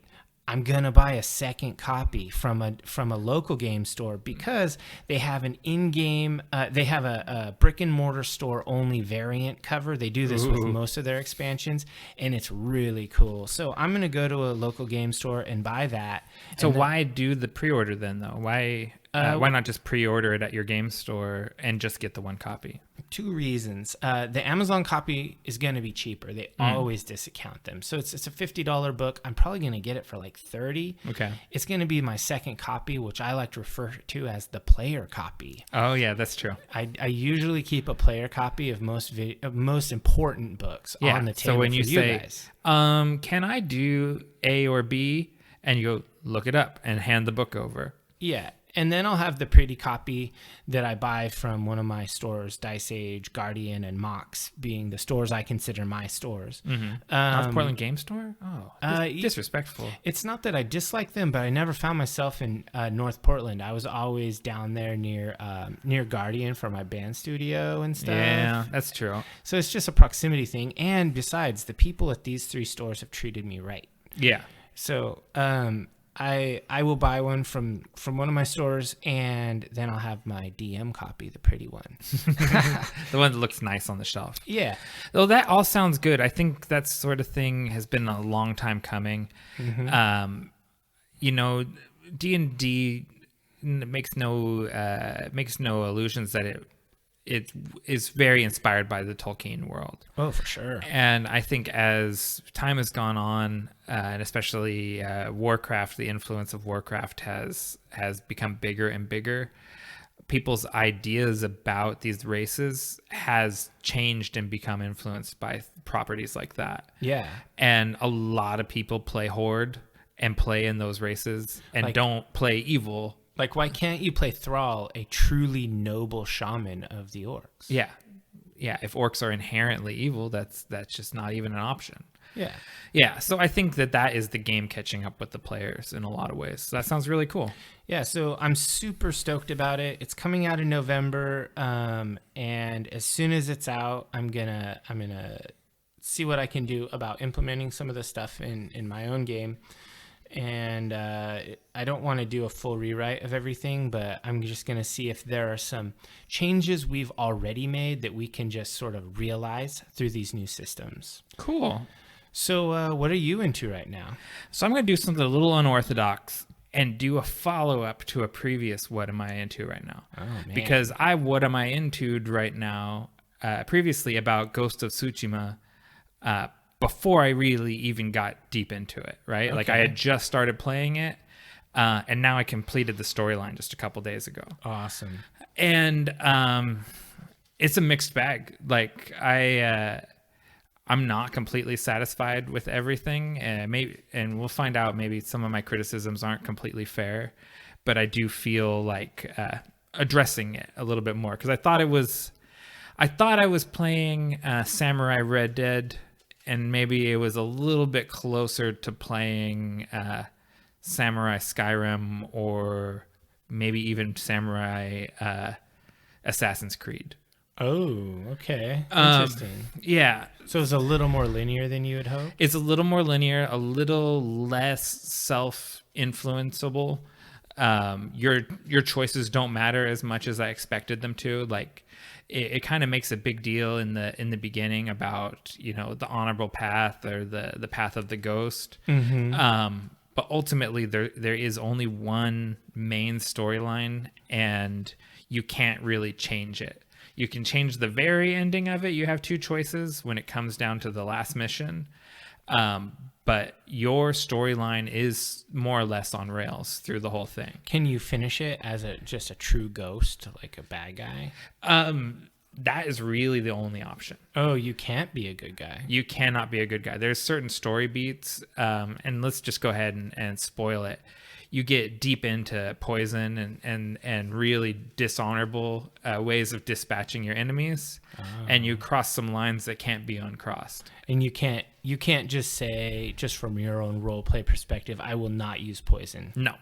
I'm gonna buy a second copy from a local game store because they have an in-game. They have a brick and mortar store only variant cover. They do this with most of their expansions, and it's really cool. So I'm gonna go to a local game store and buy that. So why do the pre-order then, though? Why not just pre-order it at your game store and just get the one copy? Two reasons. The Amazon copy is going to be cheaper. They always discount them. So it's a $50 book. I'm probably going to get it for like $30. Okay. It's going to be my second copy, which I like to refer to as the player copy. Oh, yeah, that's true. I usually keep a player copy of most important books on the table. So when you say, guys. Can I do A or B? And you go look it up and hand the book over. Yeah. And then I'll have the pretty copy that I buy from one of my stores, Dice Age, Guardian, and Mox, being the stores I consider my stores. North Portland Game Store? Oh, disrespectful. It's not that I dislike them, but I never found myself in North Portland. I was always down there near Guardian for my band studio and stuff. Yeah, that's true. So it's just a proximity thing. And besides, the people at these 3 stores have treated me right. Yeah. So I will buy one from one of my stores, and then I'll have my DM copy, the pretty one. The one that looks nice on the shelf. Yeah. Though that all sounds good. I think that sort of thing has been a long time coming. D&D makes no illusions that it is very inspired by the Tolkien world. Oh, for sure. And I think as time has gone on, and especially Warcraft, the influence of Warcraft has become bigger and bigger. People's ideas about these races has changed and become influenced by properties like that. Yeah. And a lot of people play Horde and play in those races and don't play evil. Like, why can't you play Thrall, a truly noble shaman of the orcs? Yeah. If orcs are inherently evil, that's just not even an option. Yeah. So I think that is the game catching up with the players in a lot of ways. So that sounds really cool. Yeah. So I'm super stoked about it. It's coming out in November, and as soon as it's out, I'm gonna see what I can do about implementing some of the stuff in my own game. And I don't want to do a full rewrite of everything, but I'm just going to see if there are some changes we've already made that we can just sort of realize through these new systems. Cool. So what are you into right now? So I'm going to do something a little unorthodox and do a follow-up to a previous What Am I Into right now. Oh, man. Because What Am I Into right now previously about Ghost of Tsushima before I really even got deep into it, right? Okay. Like I had just started playing it, and now I completed the storyline just a couple days ago. Awesome. And it's a mixed bag. Like I'm not completely satisfied with everything, and we'll find out. Maybe some of my criticisms aren't completely fair, but I do feel like addressing it a little bit more because I thought I was playing Samurai Red Dead. And maybe it was a little bit closer to playing Samurai Skyrim or maybe even Samurai Assassin's Creed. Oh, okay. Interesting. Yeah. So it's a little more linear than you had hoped? It's a little more linear, a little less self-influenceable. Your choices don't matter as much as I expected them to. Like, it kind of makes a big deal in the beginning about, the honorable path or the path of the ghost. Mm-hmm. But ultimately there is only one main storyline and you can't really change it. You can change the very ending of it. You have 2 choices when it comes down to the last mission. But your storyline is more or less on rails through the whole thing. Can you finish it as just a true ghost, like a bad guy? That is really the only option. Oh, you can't be a good guy. You cannot be a good guy. There's certain story beats, and let's just go ahead and spoil it. You get deep into poison and really dishonorable ways of dispatching your enemies, and you cross some lines that can't be uncrossed. And you can't just say, just from your own role play perspective, I will not use poison. No,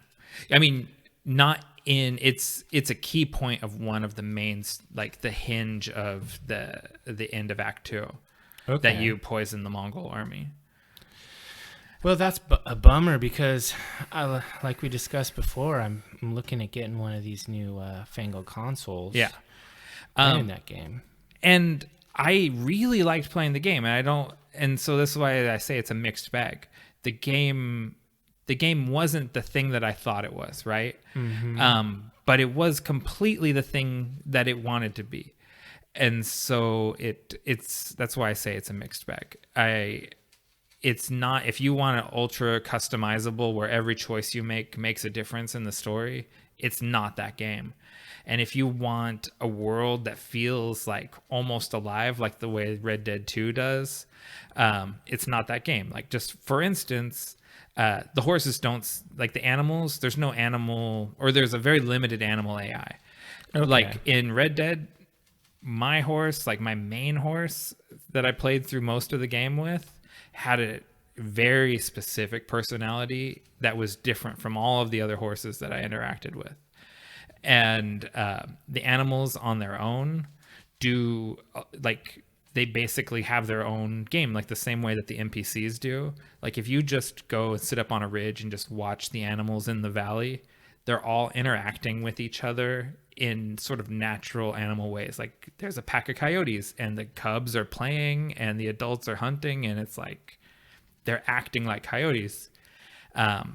I mean not in. It's a key point of one of the mains, like the hinge of the end of Act 2, that you poison the Mongol army. Well, that's a bummer because, like we discussed before, I'm looking at getting one of these new fangled consoles. Yeah, playing that game, and I really liked playing the game, and so this is why I say it's a mixed bag. The game wasn't the thing that I thought it was, right? Mm-hmm. But it was completely the thing that it wanted to be, and so that's why I say it's a mixed bag. it's not, if you want an ultra customizable where every choice you make makes a difference in the story, it's not that game. And if you want a world that feels like almost alive, like the way Red Dead 2 does, it's not that game. Like, just for instance, the horses don't, like the animals, there's no animal, or there's a very limited animal AI. Okay. Like in Red Dead, my horse, like my main horse that I played through most of the game with, had a very specific personality that was different from all of the other horses that I interacted with. And the animals on their own do, like, they basically have their own game, like the same way that the NPCs do. Like, if you just go and sit up on a ridge and just watch the animals in the valley, they're all interacting with each other in sort of natural animal ways. Like, there's a pack of coyotes and the cubs are playing and the adults are hunting, and it's like they're acting like coyotes.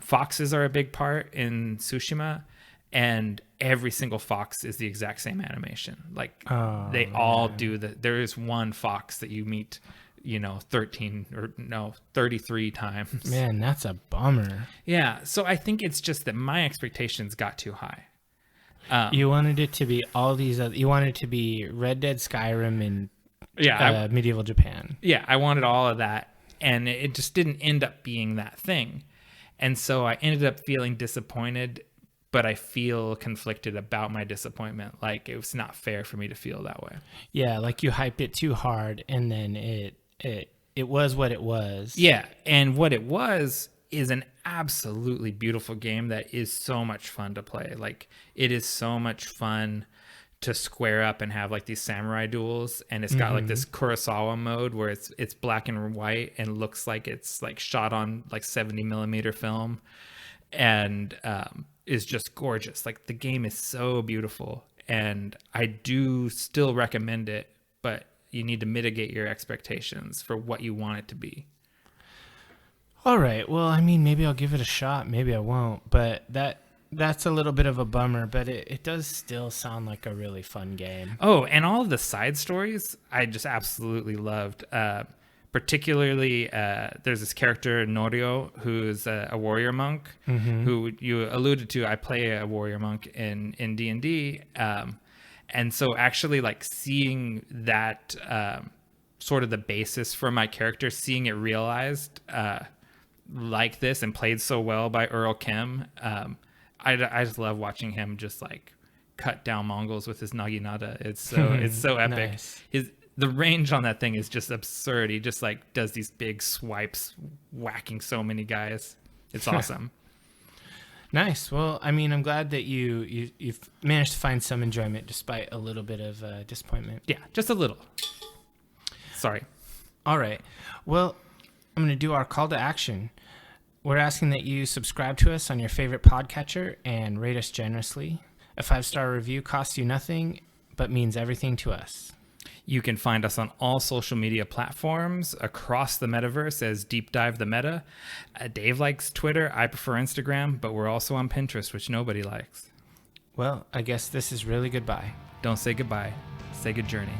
Foxes are a big part in Tsushima, and every single fox is the exact same animation. Like, they all do that. There is one fox that you meet, 33 times. Man, that's a bummer. Yeah. So I think it's just that my expectations got too high. You wanted it to be all these other, you wanted it to be Red Dead, Skyrim, and medieval Japan. Yeah, I wanted all of that, and it just didn't end up being that thing. And so I ended up feeling disappointed, but I feel conflicted about my disappointment. Like, it was not fair for me to feel that way. Yeah, like you hyped it too hard, and then it was what it was. Yeah, and what it was is an absolutely beautiful game that is so much fun to play. Like, it is so much fun to square up and have like these samurai duels, and it's got like this Kurosawa mode where it's black and white and looks like it's like shot on like 70 millimeter film, and is just gorgeous. Like, the game is so beautiful, and I do still recommend it, but you need to mitigate your expectations for what you want it to be. All right. Well, I mean, maybe I'll give it a shot. Maybe I won't. But that's a little bit of a bummer. But it does still sound like a really fun game. Oh, and all of the side stories, I just absolutely loved. Particularly, there's this character, Norio, who's a warrior monk, who you alluded to. I play a warrior monk in D&D. And so actually, like, seeing that sort of the basis for my character, seeing it realized like this and played so well by Earl Kim, I just love watching him just like cut down Mongols with his naginata. It's so epic. Nice. The range on that thing is just absurd. He just like does these big swipes, whacking so many guys. It's awesome. Nice. Well, I mean, I'm glad that you've managed to find some enjoyment despite a little bit of disappointment. Yeah, just a little. Sorry. All right. Well, I'm going to do our call to action. We're asking that you subscribe to us on your favorite podcatcher and rate us generously. A 5-star review costs you nothing, but means everything to us. You can find us on all social media platforms across the metaverse as Deep Dive the Meta. Dave likes Twitter. I prefer Instagram, but we're also on Pinterest, which nobody likes. Well, I guess this is really goodbye. Don't say goodbye. Say good journey.